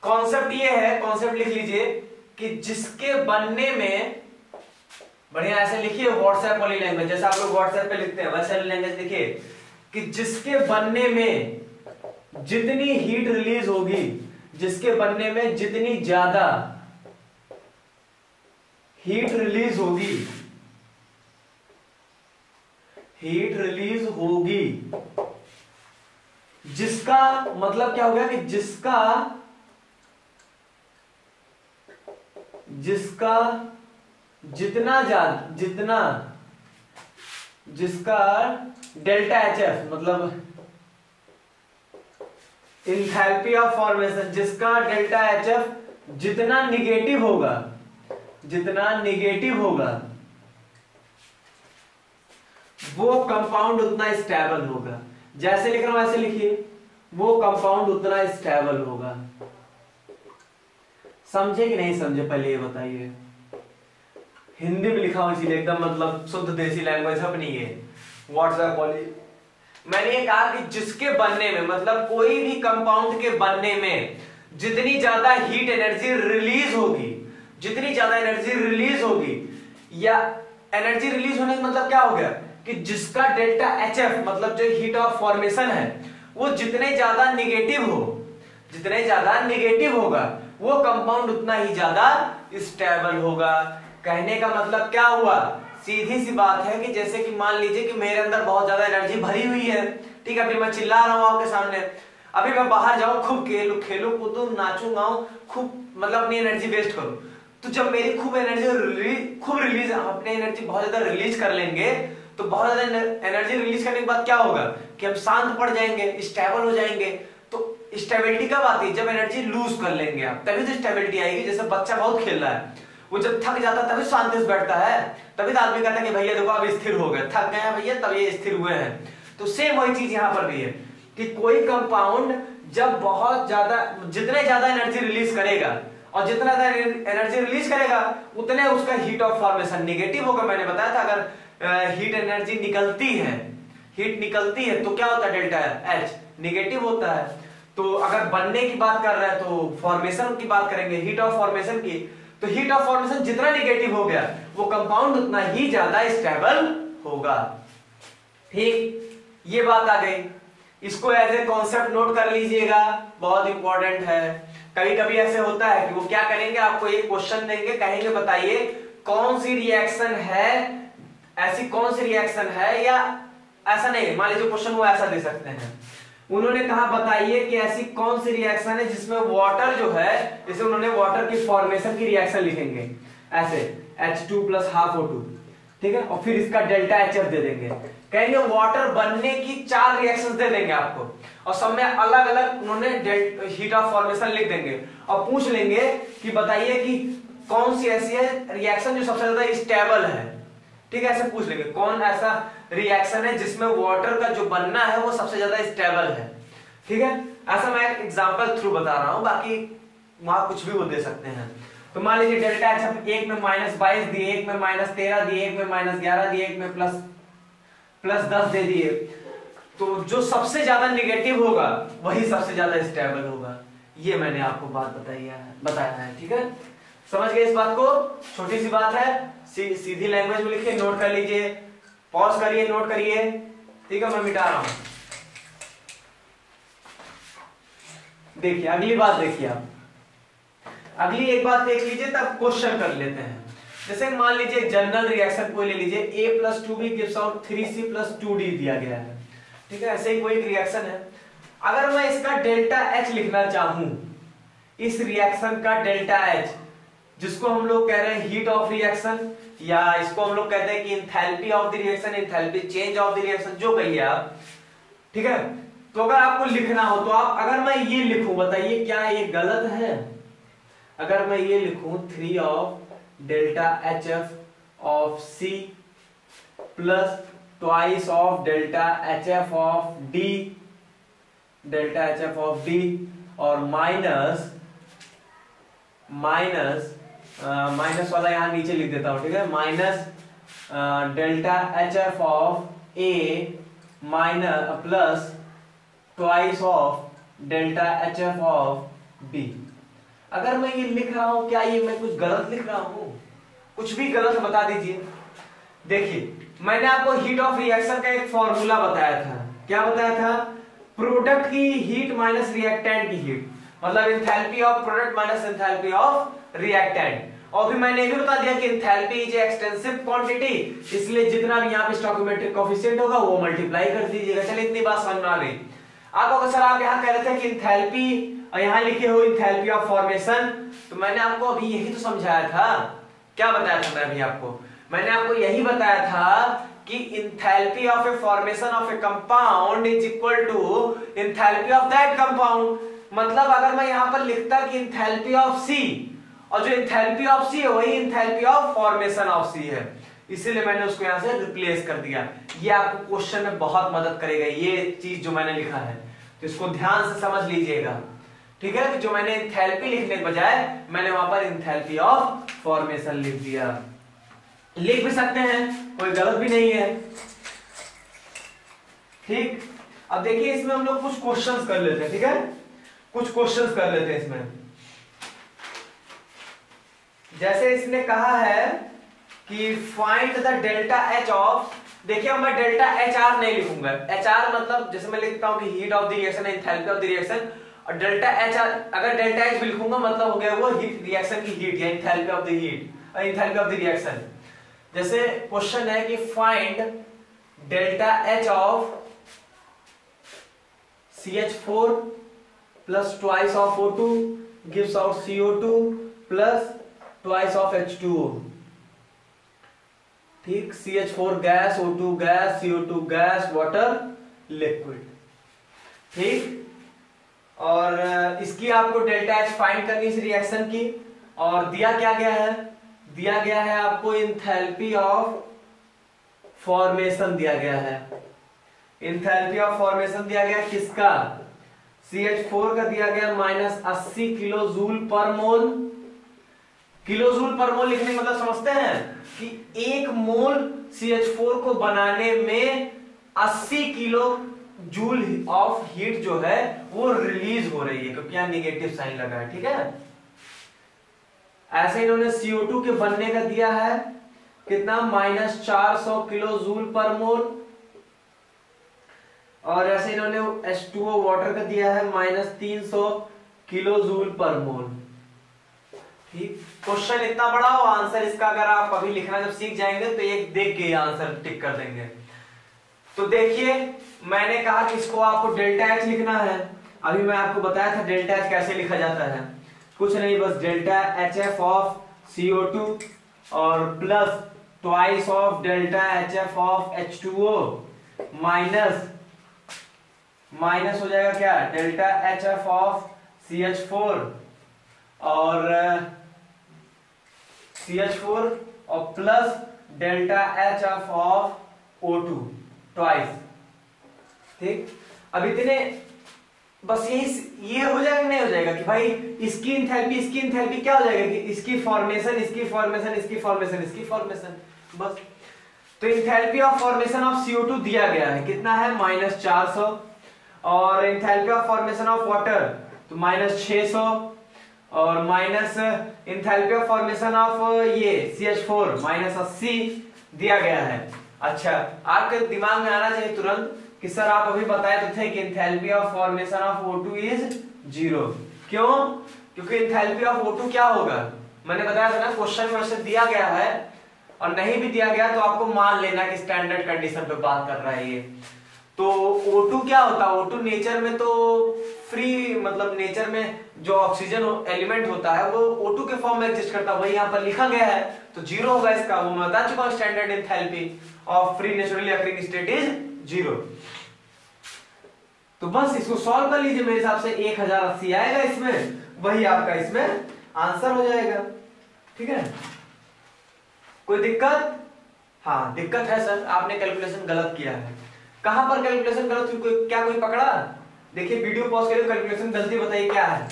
Concept ये है, concept लिख लीजिए कि जिसके बनने में, बढ़िया ऐसे लिखिए व्हाट्सएप वाली लैंग्वेज, जैसे आप लोग व्हाट्सएप पे लिखते हैं वैसे लैंग्वेज लिखिए कि जिसके बनने में जितनी हीट रिलीज होगी, जिसके बनने में जितनी ज्यादा हीट रिलीज होगी, हीट रिलीज होगी, जिसका मतलब क्या हो गया कि जिसका जितना जिसका डेल्टा एच एफ मतलब इंथैल्पी ऑफ फॉर्मेशन, जिसका डेल्टा एच एफ जितना निगेटिव होगा वो कंपाउंड उतना स्टेबल होगा। जैसे लिख रहा हूं वैसे लिखिए, वो कंपाउंड उतना स्टेबल होगा। समझे कि नहीं समझे पहले ये बताइए। हिंदी में लिखा हूं इसीलिए एकदम मतलब शुद्ध देसी लैंग्वेज अपनी है व्हाट्सएप वाली। मैंने ये कहा कि जिसके बनने में मतलब कोई भी कंपाउंड के बनने में जितनी ज्यादा हीट एनर्जी रिलीज होगी, जितनी ज्यादा एनर्जी रिलीज होगी, या एनर्जी रिलीज होने का मतलब क्या हो गया कि जिसका डेल्टा एच एफ मतलब जो हीट ऑफ फॉर्मेशन है वो जितने ज्यादा निगेटिव होगा वो कंपाउंड उतना ही ज्यादा स्टेबल होगा। कहने का मतलब क्या हुआ, सीधी सी बात है कि जैसे कि मान लीजिए कि मेरे अंदर बहुत ज्यादा एनर्जी भरी हुई है, ठीक है, अभी मैं चिल्ला रहा हूं आपके सामने, अभी मैं बाहर जाऊं खूब खेलूं कूदूं नाचूं गाऊं खूब मतलब अपनी एनर्जी वेस्ट करूं, तो जब मेरी खूब रिलीज अपनी एनर्जी बहुत ज्यादा रिलीज कर लेंगे तो बहुत ज्यादा एनर्जी रिलीज करने के बाद क्या होगा कि हम शांत पड़ जाएंगे, स्टेबल हो जाएंगे। तो स्टेबिलिटी कब आती है, जब एनर्जी लूज कर लेंगे आप, तभी तो स्टेबिलिटी आएगी। जैसे बच्चा बहुत खेल रहा है, वो जब थक जाता है तभी शांति से बैठता है, तभी तो आदमी कहता है कि भैया देखो अब स्थिर हो गए, थक गए भैया तब ये स्थिर हुए हैं। तो सेम वही चीज यहाँ पर भी है कि कोई कंपाउंड जब बहुत ज्यादा जितने ज्यादा एनर्जी रिलीज करेगा और जितना ज्यादा एनर्जी रिलीज करेगा उतने उसका हीट ऑफ फॉर्मेशन निगेटिव होगा। मैंने बताया था अगर हीट एनर्जी निकलती है तो क्या होता है, डेल्टा एच निगेटिव होता है। तो अगर बनने की बात कर रहे हैं तो फॉर्मेशन की बात करेंगे, हीट ऑफ फॉर्मेशन की, तो हीट ऑफ फॉर्मेशन जितना निगेटिव हो गया वो कंपाउंड उतना ही ज्यादा स्टेबल होगा। ठीक, ये बात आ गई, इसको एज ए कॉन्सेप्ट नोट कर लीजिएगा, बहुत इंपॉर्टेंट है। कभी कभी ऐसे होता है कि वो क्या करेंगे, आपको एक क्वेश्चन देंगे, कहेंगे बताइए कौन सी रिएक्शन है, ऐसी कौन सी रिएक्शन है, या ऐसा नहीं, मान लीजिए क्वेश्चन वो ऐसा दे सकते हैं, उन्होंने कहा बताइए कि ऐसी कौन सी रिएक्शन है जिसमें वाटर जो है, जैसे उन्होंने वाटर की फॉर्मेशन की रिएक्शन लिखेंगे ऐसे H2 + ½ O2, ठीक है, और फिर इसका डेल्टा HF दे देंगे, कहेंगे वाटर बनने की 4 रिएक्शंस दे देंगे आपको, और सब में अलग अलग उन्होंने हीट ऑफ फॉर्मेशन लिख देंगे और पूछ लेंगे कि बताइए कि कौन सी ऐसी है रिएक्शन जो सबसे ज्यादा स्टेबल है, ठीक है, ऐसे पूछ लेंगे कौन ऐसा रिएक्शन है जिसमें वाटर का जो बनना है वो सबसे ज्यादा स्टेबल है, ठीक है। ऐसा मैं एक एग्जांपल थ्रू बता रहा हूं, बाकी वहां कुछ भी वो दे सकते हैं। तो मान लीजिए डेल्टा एच हम एक में -22 दिए, एक में -13 दिए, एक में -11 दिए, एक में +10 दे दिए, तो जो सबसे ज्यादा निगेटिव होगा वही सबसे ज्यादा स्टेबल होगा। ये मैंने आपको बात बताया है, ठीक है, समझ गए इस बात को। छोटी सी बात है, सीधी लैंग्वेज में लिखिए, नोट कर लीजिए, पॉज करिए, नोट करिए, ठीक है, मैं मिटा रहा हूं। देखिए अगली बात, देखिए आप अगली एक बात देख लीजिए, तब क्वेश्चन कर लेते हैं। जैसे मान लीजिए जनरल रिएक्शन कोई ले लीजिए, A + 2B gives out 3C + 2D दिया गया है, ठीक है, ऐसे ही कोई रिएक्शन है। अगर मैं इसका डेल्टा H लिखना चाहूं, इस रिएक्शन का डेल्टा H, जिसको हम लोग कह रहे हैं हीट ऑफ रिएक्शन, या इसको हम लोग कहते हैं कि enthalpy of the reaction, enthalpy change of the reaction, जो कहिए आप, ठीक है। तो अगर आपको लिखना हो तो आप, अगर मैं ये लिखूं, बताइए क्या ये गलत है? अगर मैं ये लिखूं 3 of delta HF of C plus twice of delta HF of D, delta HF of D, और माइनस वाला यहां नीचे लिख देता हूं, ठीक है, minus delta HF of A plus twice of delta HF of B, अगर मैं ये लिख रहा हूं, क्या ये मैं कुछ गलत लिख रहा हूं? कुछ भी गलत बता दीजिए। देखिए मैंने आपको हीट ऑफ रिएक्शन का एक फॉर्मूला बताया था। क्या बताया था? प्रोडक्ट की हीट माइनस रिएक्टेंट की हीट, मतलब enthalpy of product minus enthalpy of reactant. और फिर मैंने ये भी बता दिया कि एंथैल्पी इज एक्सटेंसिव क्वांटिटी, इसलिए जितना भी यहाँ पे स्टोइकोमेट्रिक कोएफिशिएंट होगा वो मल्टीप्लाई कर दीजिएगा। चलिए इतनी बात समझ में आ गई। आपको सर आप यहाँ कह रहे थे कि एंथैल्पी, और यहाँ लिखे हो एंथैल्पी ऑफ फॉर्मेशन, तो मैंने आपको अभी यही तो समझाया था। क्या बताया था मैं अभी आपको? मैंने आपको यही बताया था कि enthalpy of a formation of a compound is equal to enthalpy of that compound. मतलब अगर मैं यहाँ पर लिखता कि एंथैल्पी ऑफ सी, और जो एंथैल्पी ऑफ सी है वही एंथैल्पी ऑफ फॉर्मेशन ऑफ सी है, इसीलिए मैंने उसको यहाँ से रिप्लेस कर दिया। ये आपको क्वेश्चन में बहुत मदद करेगा ये चीज जो मैंने लिखा है, तो इसको ध्यान से समझ लीजिएगा। ठीक है, जो मैंने एंथैल्पी लिखने के बजाय मैंने वहां पर एंथैल्पी ऑफ फॉर्मेशन लिख दिया। लिख भी सकते हैं, कोई गलत भी नहीं है। ठीक, अब देखिए इसमें हम लोग कुछ क्वेश्चंस कर लेते हैं। ठीक है, कुछ क्वेश्चंस कर लेते हैं इसमें। जैसे इसने कहा है कि find the delta H of, देखिए मैं डेल्टा एच आर नहीं लिखूंगा। एच आर मतलब जैसे मैं लिखता हूं कि heat of the reaction, enthalpy of the reaction, और डेल्टा एच आर अगर डेल्टा एच भी लिखूंगा मतलब हो गया वो हीट रिएक्शन की हीट या enthalpy of the heat, enthalpy of the reaction. जैसे क्वेश्चन है कि find delta H of CH4 plus twice of O2 gives out CO2 plus twice of H2O। ठीक, CH4 gas, O2 gas, CO2 gas, water liquid. ठीक, और इसकी आपको delta H find करनी इस रिएक्शन की, और दिया क्या गया है? दिया गया है आपको एंथैल्पी ऑफ फॉर्मेशन दिया गया है। एंथैल्पी ऑफ फॉर्मेशन दिया गया किसका? CH4 का दिया गया -80 किलो जूल पर मोल। किलो जूल पर मोल लिखने का मतलब समझते हैं कि एक मोल CH4 को बनाने में 80 किलो जूल ऑफ हीट जो है वो रिलीज हो रही है, क्योंकि यहां नेगेटिव साइन लगा है। ठीक है, ऐसे इन्होंने CO2 के बनने का दिया है कितना? -400 किलो जूल पर मोल, और ऐसे इन्होंने H2O वाटर का दिया है -300 किलो जूल पर मोल। ठीक, क्वेश्चन इतना बड़ा हो, आंसर इसका अगर आप अभी लिखना जब सीख जाएंगे तो एक देख के आंसर टिक कर देंगे। तो देखिए मैंने कहा कि इसको आपको डेल्टा एच लिखना है। अभी मैं आपको बताया था डेल्टा एच कैसे लिखा जाता है। कुछ नहीं, बस डेल्टा HF ऑफ CO2 और plus twice of delta HF of H2O minus हो जाएगा क्या? डेल्टा HF ऑफ CH4 और CH4 और plus delta HF of O2 twice. ठीक, अब इतने बस ये हो जाएगा नहीं हो जाएगा कि भाई इसकी एंथैल्पी क्या हो जाएगा कि इसकी फॉर्मेशन, इसकी फॉर्मेशन, इसकी फॉर्मेशन, इसकी फॉर्मेशन, बस। तो enthalpy of formation of CO2 दिया गया है कितना है? -400, और enthalpy of formation of water तो -600, और minus enthalpy of formation of ये CH4 -80 दिया गया है। अच्छा, आपके दिमाग में आना चाहिए तुरंत कि सर आप अभी बताए तो थे कि enthalpy of formation of O2 is 0। क्यों? क्योंकि एंथैल्पी ऑफ O2 क्या होगा? मैंने बताया था ना, क्वेश्चन में वैसे दिया गया है, और नहीं भी दिया गया तो आपको मान लेना कि स्टैंडर्ड कंडीशन पे बात कर रहा है ये। तो O2 क्या होता है? O2 नेचर में तो फ्री, मतलब नेचर में जो ऑक्सीजन एलिमेंट होता है वो O2 के फॉर्म में एग्जिस्ट करता है, वही यहाँ पर लिखा गया है, तो 0 होगा इसका। वो मैं बता चुका हूं, standard enthalpy of free naturally occurring state is 0। तो बस इसको सॉल्व कर लीजिए, मेरे हिसाब से 1080 आएगा इसमें, वही आपका इसमें आंसर हो जाएगा। ठीक है, कोई दिक्कत? हाँ दिक्कत है सर, आपने कैलकुलेशन गलत किया है। कहां पर कैलकुलेशन गलत हुई? क्या कोई पकड़ा? देखिए वीडियो पॉज करिए, कैलकुलेशन गलती बताइए क्या है।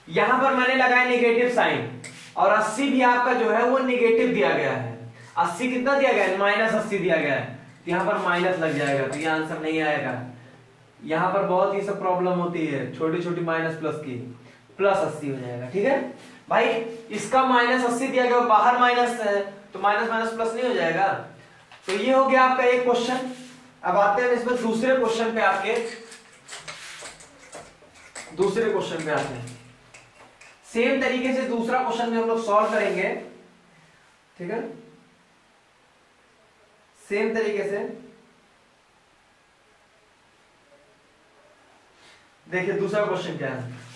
यहां पर मैंने लगाया नेगेटिव साइन, और 80 भी आपका जो है वो नेगेटिव दिया गया है। 80 कितना दिया गया है? -80 दिया गया है, तो यहां पर माइनस लग जाएगा, तो ये आंसर नहीं आएगा। यहां पर बहुत ही सब प्रॉब्लम होती है, छोटी छोटी माइनस प्लस की। प्लस 80 हो जाएगा। ठीक है भाई, इसका माइनस 80 दिया गया, बाहर माइनस है तो माइनस माइनस प्लस नहीं हो जाएगा। तो ये हो गया आपका एक क्वेश्चन। अब आते हैं इसमें दूसरे क्वेश्चन पे, आपके दूसरे क्वेश्चन पे आते हैं। सेम तरीके से दूसरा क्वेश्चन में हम लोग सॉल्व करेंगे। ठीक है, सेम तरीके से देखिए दूसरा क्वेश्चन क्या है।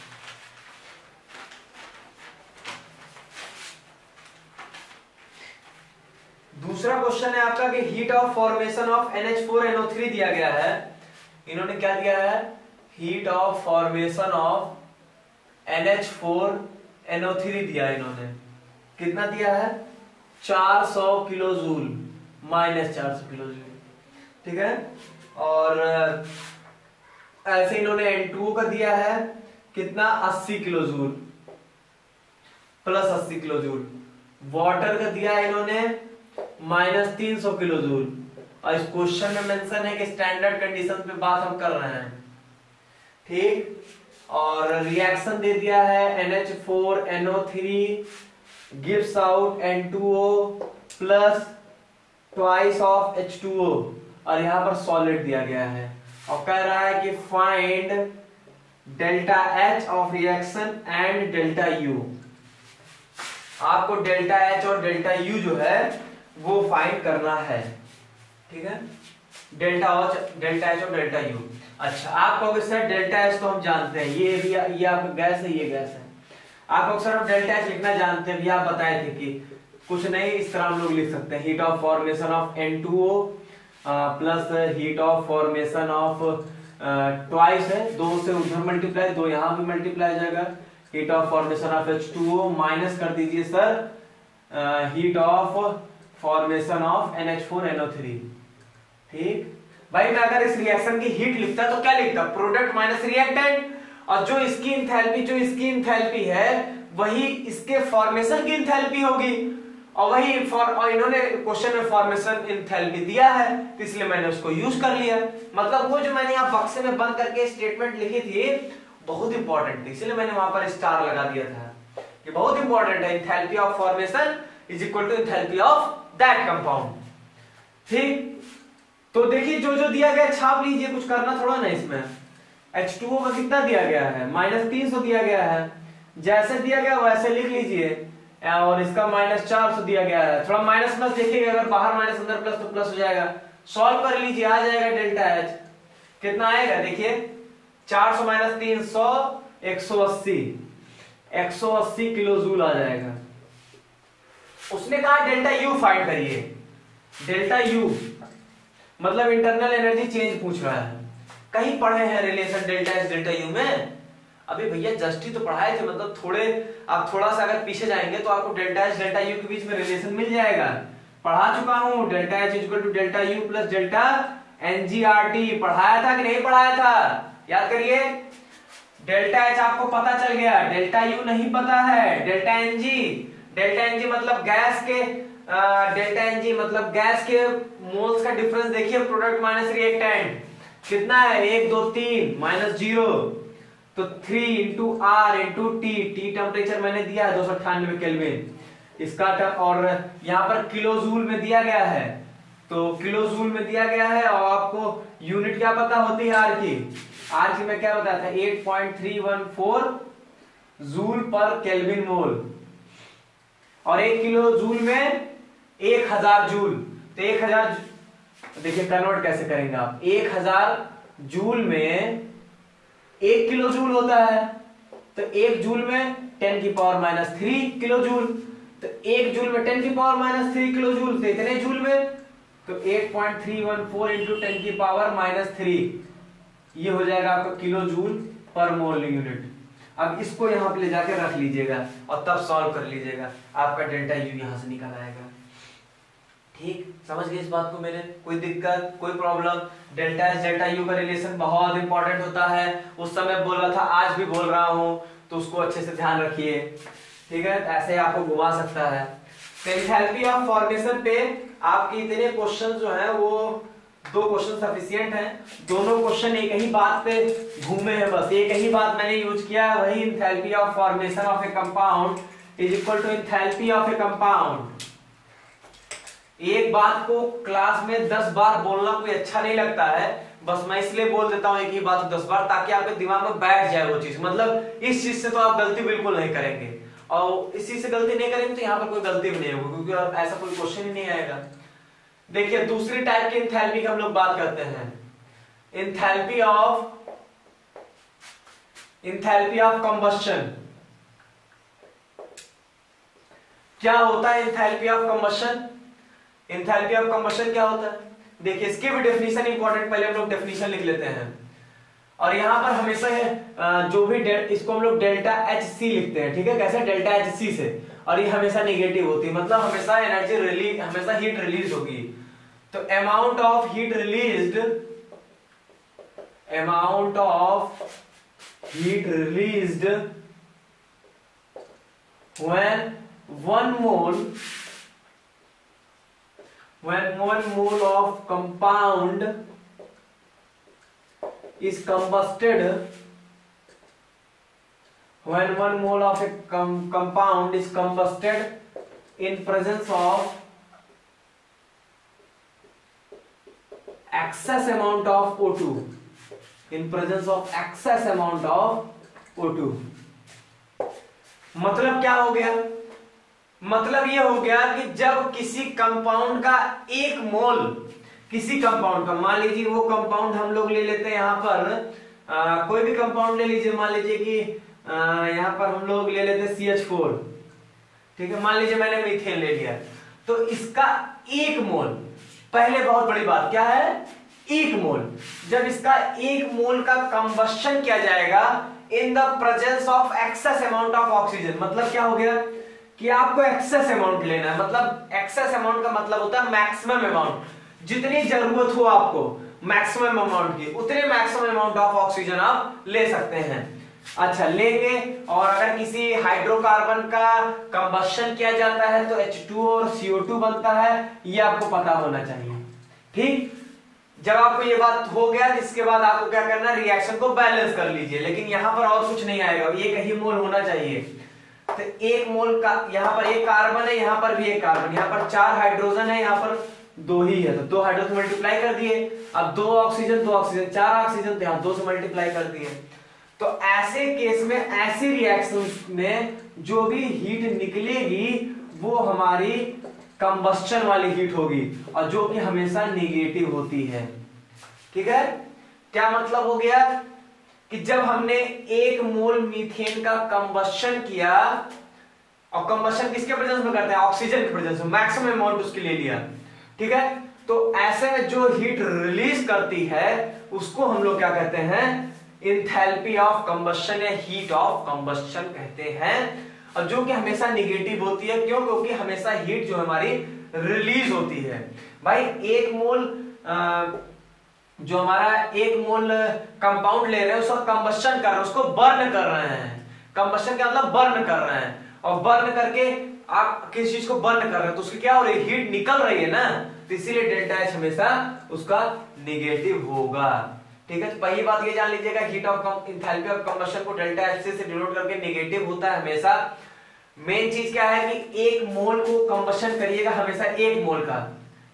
दूसरा क्वेश्चन है आपका कि heat of formation of NH4NO3 दिया गया है। इन्होंने क्या दिया है, heat of formation of NH4NO3 दिया है इन्होंने। कितना दिया है, 400 kilo joule, minus 400 kilo joule. ठीक है, और ऐसे इन्होंने N2O का दिया है कितना, 80 kilo joule plus 80 kilo joule. Water का दिया है इन्होंने माइनस 300 किलो जूल। और इस क्वेश्चन में मेंशन है कि स्टैंडर्ड कंडीशन पे बात हम कर रहे हैं। ठीक, और रिएक्शन दे दिया है NH4NO3 gives out N2O plus twice of H2O, और यहां पर सॉलिड दिया गया है और कह रहा है कि find delta H of reaction and delta U। आपको डेल्टा H और डेल्टा U जो है वो फाइंड करना है। ठीक है, डेल्टा H और डेल्टा U। अच्छा, आप कहोगे सर डेल्टा H तो हम जानते हैं, ये आपका गैस है, ये गैस है। आप कहोगे सर हम डेल्टा H लिखना जानते हैं, भैया आप बताए थे कि कुछ नहीं, इस तरह हम लोग लिख सकते हैं, heat of formation of N2O plus heat of formation of twice है, 2 से उधर मल्टीप्लाई, 2 यहां भी मल्टीप्लाई जाएगा, heat of formation of H2O minus कर दीजिए sir heat of formation of NH4NO3। ठीक भाई, मैं अगर इस रिएक्शन की हीट लिखता तो क्या लिखता, प्रोडक्ट माइनस रिएक्टेंट, और जो इसकी इंथैल्पी है वही इसके फॉर्मेशन की इंथैल्पी होगी, और वही और इन्होंने क्वेश्चन में फॉर्मेशन इंथैल्पी दिया है तो इसलिए मैंने उसको यूज कर लिया। मतलब वो जो मैंने यहाँ बक्से में बंद करके स्टेटमेंट लिखी थी बहुत इंपॉर्टेंट थी, इसलिए मैंने वहां पर स्टार लगा दिया था कि बहुत इंपॉर्टेंट है, enthalpy of formation is equal to enthalpy of that compound. ठीक, तो देखिए जो जो दिया गया छाप लीजिए, कुछ करना थोड़ा ना इसमें। H2O का कितना दिया गया है, माइनस 300 दिया गया है, जैसे दिया गया वैसे लिख लीजिए, और इसका माइनस 400 दिया गया है। थोड़ा माइनस प्लस देखिएगा, अगर बाहर माइनस अंदर प्लस तो प्लस हो जाएगा। सॉल्व कर लीजिए, आ जाएगा डेल्टा H कितना आएगा, देखिए 400 माइनस 300 180 किलो जूल आ जाएगा। उसने कहा डेल्टा U फाइंड करिए, डेल्टा U मतलब इंटरनल एनर्जी चेंज पूछ रहा है। कहीं पढ़े हैं relation delta H delta U में? अभी भैया जस्ट ही तो पढ़ाए थे, मतलब थोड़े आप थोड़ा सा अगर पीछे जाएंगे तो आपको डेल्टा एच डेल्टा यू के बीच में रिलेशन मिल जाएगा। पढ़ा चुका हूं, delta H equal to delta U plus delta n g R T. पढ़ाया था कि नहीं पढ़ाया था, याद करिए। डेल्टा एच आपको पता चल गया, डेल्टा यू नहीं पता है। डेल्टा एनजी मतलब गैस के डेल्टा एनजी मतलब गैस के मोल्स का डिफरेंस देखिए, प्रोडक्ट माइनस रिएक्टेंट कितना है, 1 2 3 माइनस 0, तो 3 into R into T. T temperature मैंने दिया है 298 केल्विन इसका, और यहाँ पर किलो जूल में दिया गया है, तो किलो जूल में दिया गया है। और आपको यूनिट क्या पता होती है आर की? आर की मैं क्या बताया था, 8.314 जूल पर केल्विन मोल, और 1 किलो जूल में 1000 जूल। तो 1000 देखिए कन्वर्ट कैसे करेंगे आप, 1000 जूल में 1 किलो जूल होता है, तो 1 जूल में 10 की पावर माइनस 3 किलो जूल, तो 1 जूल में 10 की पावर माइनस 3 किलो जूल, तो इतने जूल में, तो 8.314 इंटू 10 की पावर माइनस 3, ये हो जाएगा आपका किलो जूल पर मोल यूनिट। अब इसको यहां पे ले जाकर रख लीजिएगा और तब सॉल्व कर लीजिएगा, आपका डेल्टा यू यहां से निकल आएगा। ठीक, समझ गए इस बात को मेरे? कोई दिक्कत, कोई problem? Delta H delta U का रिलेशन बहुत इंपॉर्टेंट होता है, उस समय बोल रहा था, आज भी बोल रहा हूं, तो उसको अच्छे से ध्यान रखिए। ठीक है, ऐसे आपको घुमा सकता है। एंथैल्पी ऑफ फॉर्मेशन पे आपके इतने क्वेश्चन जो है वो दो क्वेश्चन सफिशिएंट हैं, दोनों क्वेश्चन एक ही बात पे घूमे हैं, बस एक ही बात मैंने यूज किया है, वही enthalpy of formation of a compound is equal to enthalpy of a compound. एक बात को क्लास में 10 बार बोलना कोई अच्छा नहीं लगता है, बस मैं इसलिए बोल देता हूं एक ही बात 10 बार, ताकि आपके दिमाग में बैठ जाए वो चीज। मतलब इस चीज से तो आप गलती बिल्कुल नहीं करेंगे, और इस चीज से गलती नहीं करेंगे तो यहाँ पर कोई गलती भी नहीं होगी, क्योंकि ऐसा कोई क्वेश्चन ही नहीं आएगा। देखिए दूसरी टाइप की एंथैल्पी की हम लोग बात करते हैं, एंथैल्पी ऑफ कंबस्शन। क्या होता है enthalpy of combustion? Enthalpy of combustion क्या होता है? देखिए इसकी भी डेफिनेशन इंपॉर्टेंट, पहले हम लोग डेफिनेशन लिख लेते हैं। और यहां पर हमेशा है जो भी इसको हम लोग डेल्टा एच सी लिखते हैं, ठीक है, कैसे? डेल्टा एच सी से, और ये हमेशा नेगेटिव होती है, मतलब हमेशा एनर्जी रिलीज, हमेशा हीट रिलीज होगी। तो amount of heat released when 1 mole of compound is combusted, when 1 mole of a compound is combusted in presence of excess amount of O2, in presence of excess amount of O2, मतलब क्या हो गया? मतलब ये हो गया कि जब किसी कंपाउंड का एक मोल, किसी कंपाउंड का, मान लीजिए वो कंपाउंड हम लोग ले लेते हैं यहाँ पर कोई भी कंपाउंड ले लीजिए, मान लीजिए कि यहाँ पर हम लोग ले लेते हैं CH4, ठीक है, मान लीजिए मैंने मीथेन ले लिया, तो इसका एक मोल, पहले बहुत बड़ी बात क्या है, एक मोल, जब इसका एक मोल का कंबस्शन किया जाएगा in the presence of excess amount of oxygen, मतलब क्या हो गया कि आपको एक्सेस अमाउंट लेना है, मतलब एक्सेस अमाउंट का मतलब होता है मैक्सिमम अमाउंट, जितनी जरूरत हो आपको मैक्सिमम अमाउंट की, उतने मैक्सिमम अमाउंट ऑफ ऑक्सीजन आप ले सकते हैं। अच्छा लेंगे, और अगर किसी हाइड्रोकार्बन का कंबस्शन किया जाता है तो H2 और CO2 बनता है, ये आपको पता होना चाहिए। ठीक, जब आपको ये बात हो गया, इसके बाद आपको क्या करना है, रिएक्शन को बैलेंस कर लीजिए, लेकिन यहां पर और कुछ नहीं आएगा, ये कहीं मोल होना चाहिए। तो एक मोल का, यहाँ पर एक कार्बन है, यहाँ पर भी एक कार्बन, यहाँ पर 4 हाइड्रोजन है, यहाँ पर 2 ही है, तो 2 हाइड्रोजन मल्टीप्लाई कर दिए, अब 2 ऑक्सीजन 4 ऑक्सीजन, तो यहाँ 2 से मल्टीप्लाई कर दिए। तो ऐसे केस में, ऐसी रिएक्शंस में जो भी हीट निकलेगी वो हमारी कंबस्शन वाली हीट होगी, और जो कि हमेशा नेगेटिव होती है। ठीक है, क्या मतलब हो गया कि जब हमने 1 मोल मीथेन का कंबस्शन किया, और कंबस्शन किसके प्रेजेंस में करते हैं, ऑक्सीजन के प्रेजेंस में, मैक्सिमम अमाउंट उसके ले लिया, ठीक है, तो ऐसे में जो हीट रिलीज करती है उसको हम लोग क्या कहते हैं, एंथैल्पी ऑफ कंबस्शन या हीट ऑफ कंबस्शन कहते हैं, और जो कि हमेशा निगेटिव होती है। क्यों? क्योंकि हमेशा हीट जो हमारी रिलीज होती है। भाई 1 मोल जो हमारा 1 मोल कंपाउंड ले रहे हैं, उसका कंबस्शन कर रहे हैं, उसको बर्न कर रहे हैं। कंबस्शन का मतलब बर्न कर रहे हैं, और बर्न करके आप किस चीज को बर्न कर रहे हैं तो उसकी क्या हो रही है, हीट निकल रही है ना, तो इसीलिए डेल्टा एच हमेशा उसका निगेटिव होगा। ठीक है, तो पहली बात ये जान लीजिएगा, heat of enthalpy of combustion को डेल्टा एच से डिनोट करके नेगेटिव होता है हमेशा। मेन चीज क्या है कि 1 मोल को कंबस्शन करिएगा हमेशा 1 मोल का,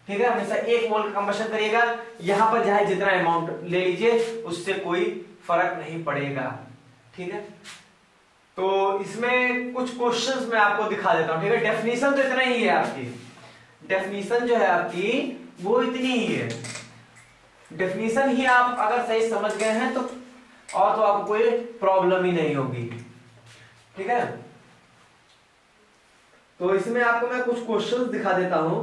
ठीक है, हमेशा 1 मोल का कंबस्शन करिएगा, यहां पर चाहे जितना अमाउंट ले लीजिए उससे कोई फर्क नहीं पड़ेगा। ठीक है, तो इसमें कुछ क्वेश्चंस मैं आपको दिखा देता हूं। ठीक है, डेफिनेशन तो इतना ही है आपकी, डेफिनेशन जो है आपकी वो इतनी ही है। डेफिनेशन ही आप अगर सही समझ गए हैं तो और तो आपको कोई प्रॉब्लम ही नहीं होगी। ठीक है, तो इसमें आपको मैं कुछ क्वेश्चंस दिखा देता हूं,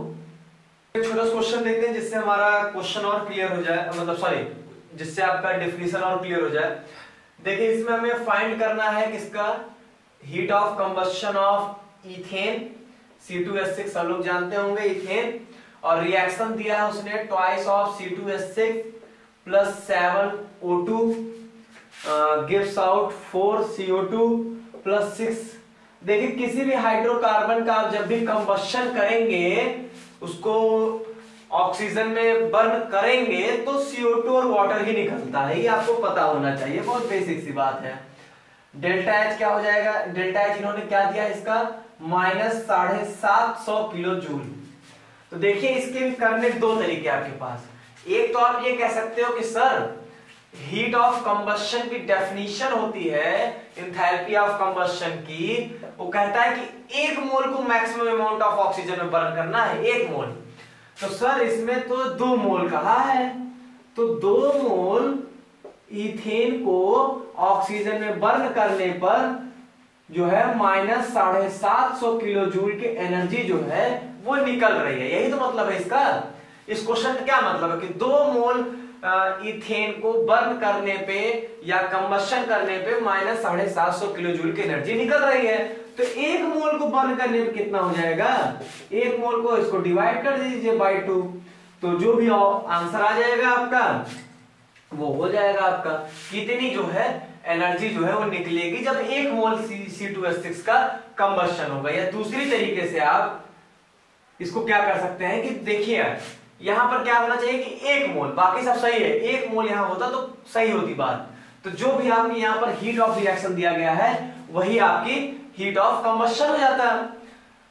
छोटा सा क्वेश्चन देखते हैं जिससे हमारा क्वेश्चन और क्लियर हो जाए, मतलब सॉरी जिससे आपका डेफिनेशन और क्लियर हो जाए। देखिए इसमें हमें फाइंड करना है किसका, heat of combustion of ethane C2H6, सब लोग जानते होंगे इथेन, और रिएक्शन दिया है उसने twice of C2H6 plus 7 O2 gives out 4 CO2 plus 6। देखिए किसी भी हाइड्रोकार्बन का आप जब भी कंबस्शन करेंगे उसको ऑक्सीजन में बर्न करेंगे तो CO2 और वाटर ही निकलता है, ये आपको पता होना चाहिए, बहुत बेसिक सी बात है। डेल्टा एच क्या हो जाएगा, डेल्टा एच इन्होंने क्या दिया इसका -750 किलो जूल। तो देखिए इसके भी करने दो तरीके आपके पास। एक तो आप ये कह सकते हो कि सर हीट ऑफ कंबशन की डेफिनेशन होती है एंथैल्पी ऑफ कंबशन की, वो कहता है कि 1 मोल को मैक्सिमम अमाउंट ऑफ ऑक्सीजन में बर्न करना है, 1 मोल। तो सर इसमें तो 2 मोल कहा है, तो 2 मोल इथेन को ऑक्सीजन में बर्न करने पर जो है -750 किलो जूल की एनर्जी जो है वो निकल रही है। यही तो मतलब है इसका। इस क्वेश्चन का क्या मतलब है कि 2 मोल इथेन को बर्न करने पे या कंबशन करने पे -750 किलो जूल की एनर्जी निकल रही है। तो 1 मोल को बर्न करने पे कितना हो जाएगा, 1 मोल को इसको डिवाइड कर दीजिए बाय 2, तो जो भी आंसर आ जाएगा आपका वो हो जाएगा आपका कितनी जो है एनर्जी जो है वो निकलेगी जब 1 मोल C2H6 का कंबशन होगा। या दूसरी तरीके से आप इसको क्या कर सकते हैं कि देखिए यहां पर क्या होना चाहिए कि 1 मोल, बाकी सब सही है, 1 मोल यहां होता तो सही होती बात। तो जो भी आपके यहां पर हीट ऑफ रिएक्शन दिया गया है वही आपकी हीट ऑफ कंबशन हो जाता है।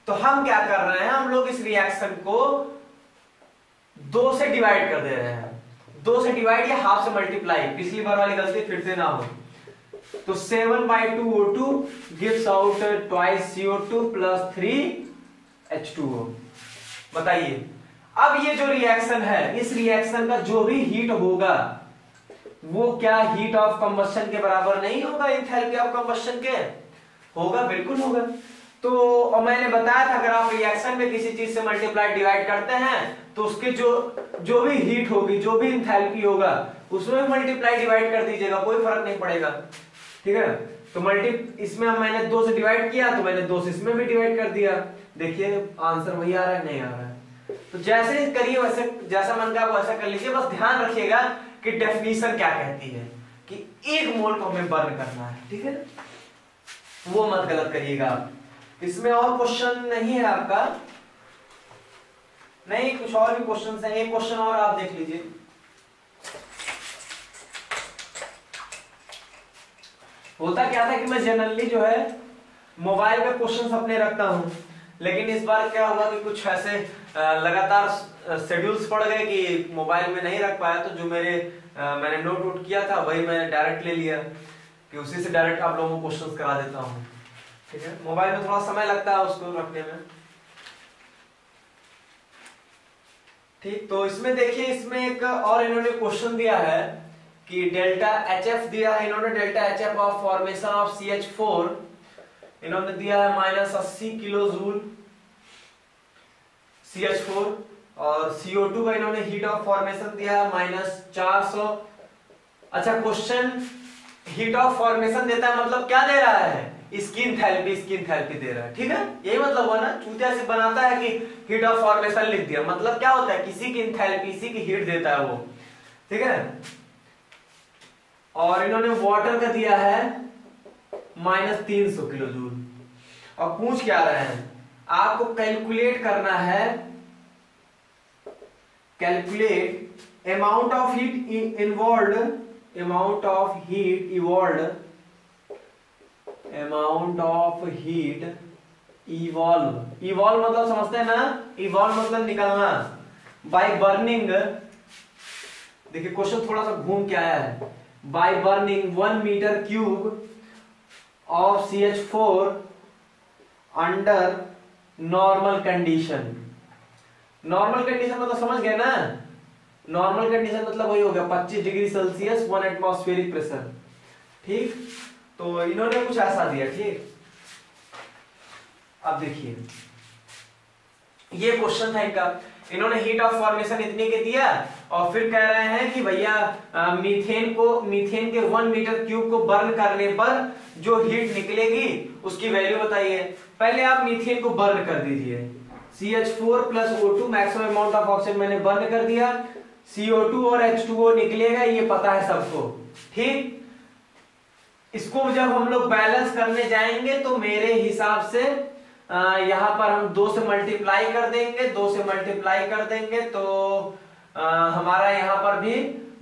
तो हम क्या कर रहे हैं, हम लोग इस रिएक्शन को 2 से डिवाइड कर दे रहे हैं, 2 से डिवाइड या हाफ से मल्टीप्लाई, पिछली बार वाली गलती फिर से ना हो। तो 7/2 O2 gives out twice CO2 plus 3 H2O। बताइए अब ये जो रिएक्शन है, इस रिएक्शन का जो भी हीट होगा वो क्या हीट ऑफ कंबशन के बराबर नहीं होगा, एंथैल्पी ऑफ कंबशन के होगा, बिल्कुल होगा। तो मैंने बताया था अगर आप रिएक्शन में किसी चीज से मल्टीप्लाई डिवाइड करते हैं तो उसके जो भी हीट होगी, जो भी एंथैल्पी होगा उसमें मल्टीप्लाई डिवाइड कर दीजिएगा, कोई फर्क नहीं पड़ेगा, ठीक है। तो इसमें मैंने 2 से डिवाइड किया तो मैंने 2 से इसमें भी डिवाइड कर दिया। देखिए आंसर वही आ रहा है, नहीं आ रहा है। तो जैसे करिए वैसे, जैसा मन का वैसा कर लीजिए, बस ध्यान रखिएगा कि डेफिनेशन क्या कहती है कि 1 मोल को हमें बर्न करना है, ठीक है, वो मत गलत करिएगा आप। इसमें और क्वेश्चन नहीं है आपका, नहीं कुछ और भी क्वेश्चन है, एक क्वेश्चन और आप देख लीजिए। होता क्या था कि मैं जनरली जो है मोबाइल पे क्वेश्चंस अपने रखता हूं, लेकिन इस बार क्या हुआ कि कुछ ऐसे लगातार शेड्यूल्स पड़ गए कि मोबाइल में नहीं रख पाया, तो जो मैंने नोट वोट किया था वही मैंने डायरेक्ट ले लिया कि उसी से डायरेक्ट आप लोगों को क्वेश्चंस करा देता हूं, ठीक है। मोबाइल में थोड़ा समय लगता है उसको रखने में, ठीक। तो इसमें देखिए, इसमें एक और इन्होंने क्वेश्चन दिया है कि डेल्टा HF दिया है इन्होंने, delta HF of formation of CH4 इन्होंने दिया है -80 किलो जूल CH4, और CO2 का इन्होंने हीट ऑफ फॉर्मेशन दिया है -400। अच्छा, क्वेश्चन हीट ऑफ फॉर्मेशन देता है मतलब क्या दे रहा है, इसकी एंथैल्पी दे रहा है, ठीक है, यही मतलब हुआ ना। चूतिया से बनाता है कि हीट ऑफ फॉर्मेशन लिख दिया, मतलब क्या होता है किसी की एंथैल्पी, किसी की हीट देता है वो, ठीक है। और इन्होंने वाटर का दिया है -300 किलो जूल, और पूछ क्या रहे हैं, आपको कैलकुलेट करना है, calculate amount of heat involved, amount of heat evolved, amount of heat evolve, evolve मतलब समझते हैं ना, इवॉल्व मतलब निकलना, बाय बर्निंग, देखिए क्वेश्चन थोड़ा सा घूम के आया है, by burning 1 metre cube of CH4 under normal condition. Normal condition मतलब समझ गए ना, नॉर्मल कंडीशन मतलब वही हो गया 25 डिग्री सेल्सियस 1 एटमॉस्फेरिक प्रेशर, ठीक। तो इन्होंने कुछ ऐसा दिया, ठीक। अब देखिए ये क्वेश्चन था इनका, इन्होंने हीट ऑफ फॉर्मेशन इतने के दिया और फिर कह रहे हैं कि भैया मीथेन के 1 मीटर क्यूब को बर्न करने पर जो हीट निकलेगी उसकी वैल्यू बताइए। पहले आप मीथेन को बर्न कर दीजिए, CH4 plus O2 maximum amount of oxygen मैंने बर्न कर दिया, CO2 और H2O निकलेगा, ये पता है सबको, ठीक। इसको जब हम लोग बैलेंस करने जाएंगे तो मेरे हिसाब से यहाँ पर हम 2 से मल्टीप्लाई कर देंगे, 2 से मल्टीप्लाई कर देंगे तो हमारा यहाँ पर भी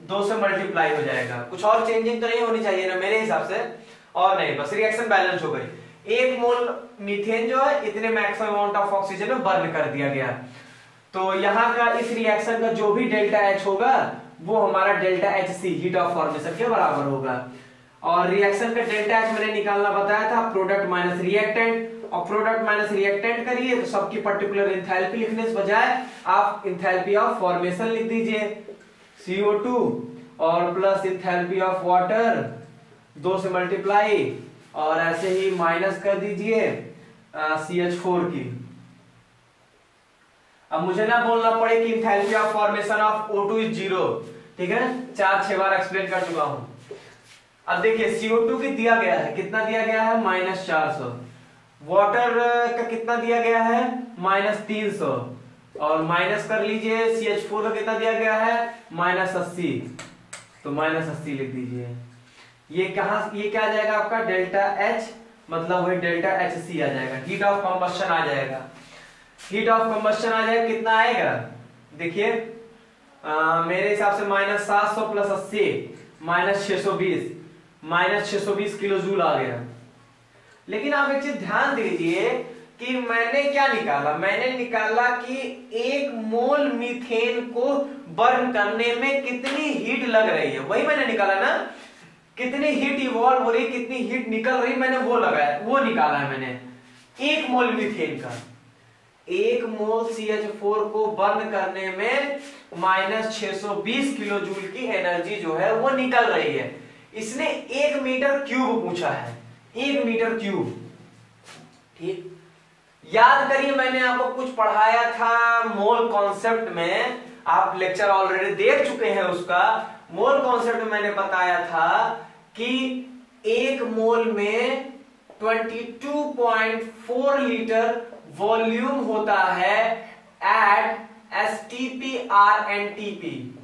2 से मल्टीप्लाई हो जाएगा। कुछ और चेंजिंग तो नहीं होनी चाहिए ना मेरे हिसाब से, और नहीं, बस रिएक्शन बैलेंस हो गई। 1 मोल मीथेन जो है इतने मैक्सिमम अमाउंट ऑफ ऑक्सीजन में बर्न कर दिया गया। तो यहाँ का इस रिएक्शन का जो भी डेल्टा H होगा वो हमारा delta HC heat of formation के बराबर होगा। और रिएक्शन का डेल्टा H मैंने निकालना बताया था, प्रोडक्ट माइनस रिएक्टेंट, और प्रोडक्ट माइनस रिएक्टेंट करिए तो सबकी पर्टिकुलर एंथैल्पी लिखने से बजाय आप एंथैल्पी ऑफ फॉर्मेशन लिख दीजिए CO2 और प्लस एंथैल्पी ऑफ वाटर 2 से मल्टीप्लाई, और ऐसे ही माइनस कर दीजिए CH4 की। अब मुझे ना बोलना पड़े कि enthalpy of formation of O2 is 0, ठीक है, 4-6 बार एक्सप्लेन कर चुका हूं। अब देखिए CO2 की दिया गया है, कितना दिया गया है, -400। वाटर का कितना दिया गया है, -300, और माइनस कर लीजिए CH4 का कितना दिया गया है, -80, तो -80 लिख दीजिए। ये क्या आ जाएगा आपका डेल्टा H, मतलब वही डेल्टा HC आ जाएगा, हीट ऑफ कंबस्शन आ जाएगा। हीट ऑफ कंबस्शन आ जाएगा, कितना आएगा देखिए, मेरे हिसाब से -700 + 80 -620 किलो जूल आ गया। लेकिन आप एक चीज ध्यान दीजिए कि मैंने क्या निकाला, मैंने निकाला कि 1 मोल मीथेन को बर्न करने में कितनी हीट लग रही है, वही मैंने निकाला ना, कितनी हीट इवॉल्व हो रही, कितनी हीट निकल रही, मैंने वो लगाया, वो निकाला है मैंने 1 मोल मीथेन का। 1 मोल CH4 को बर्न करने में -620 किलो जूल की एनर्जी जो है वो निकल रही है। इसने 1 मीटर क्यूब पूछा है, 1 मीटर क्यूब, ठीक। याद करिए मैंने आपको कुछ पढ़ाया था मोल कॉन्सेप्ट में, आप लेक्चर ऑलरेडी देख चुके हैं उसका। मोल कॉन्सेप्ट में मैंने बताया था कि 1 मोल में 22.4 लीटर वॉल्यूम होता है एट STP RNTP,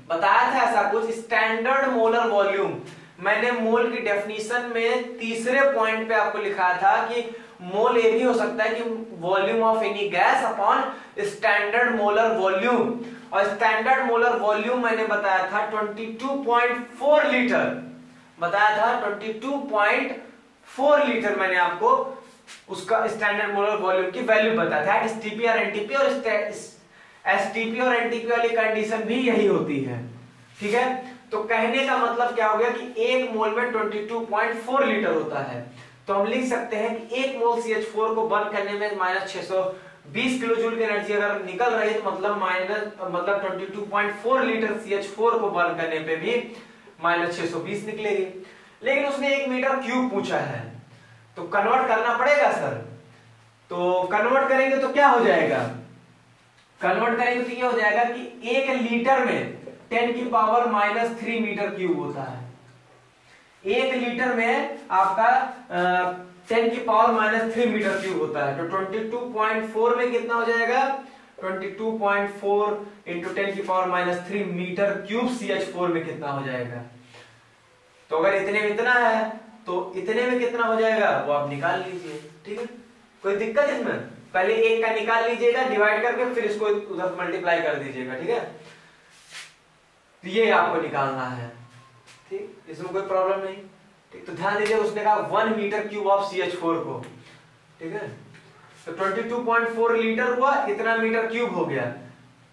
बताया था ऐसा कुछ, स्टैंडर्ड मोलर वॉल्यूम। मैंने मोल की डेफिनेशन में तीसरे पॉइंट पे आपको लिखा था कि मोल ये भी हो सकता है कि volume of any gas upon standard molar volume, और स्टैंडर्ड मोलर वॉल्यूम मैंने बताया था 22.4 लीटर, बताया था 22.4 लीटर मैंने आपको उसका स्टैंडर्ड मोलर वॉल्यूम की वैल्यू बताया था STP और NTP, और STP और NTP वाली कंडीशन भी यही होती है, ठीक है। तो कहने का मतलब क्या हो गया कि 1 मोल में 22.4 लीटर होता है। तो हम लिख सकते हैं कि 1 मोल CH4 को बर्न करने में -620 किलो जूल की एनर्जी अगर निकल रही है तो मतलब 22.4 लीटर CH4 को बर्न करने पे भी -620 निकलेगी। लेकिन उसने 1 मीटर क्यूब पूछा है, तो कन्वर्ट करना पड़ेगा सर। तो कन्वर्ट करेंगे तो क्या हो जाएगा, कन्वर्ट करेंगे तो ये हो जाएगा कि 1 लीटर में 10⁻³ मीटर क्यूब होता है। 1 लीटर में आपका 10⁻³ मीटर क्यूब होता है। तो 22.4 में कितना हो जाएगा, 22.4 × 10⁻³ मीटर क्यूब CH4 में कितना हो जाएगा। तो अगर इतने में इतना है तो इतने में कितना हो जाएगा वो आप निकाल लीजिए, ठीक है। कोई दिक्कत इसमें, पहले 1 का निकाल लीजिएगा डिवाइड करके, फिर इसको उधर मल्टीप्लाई कर दीजिएगा, ठीक है। तो ये आपको निकालना है, ठीक, इसमें कोई प्रॉब्लम नहीं, ठीक। तो ध्यान दीजिए उसने कहा 1 मीटर क्यूब ऑफ CH4 को, ठीक है। तो 22.4 लीटर हुआ, इतना मीटर क्यूब हो गया,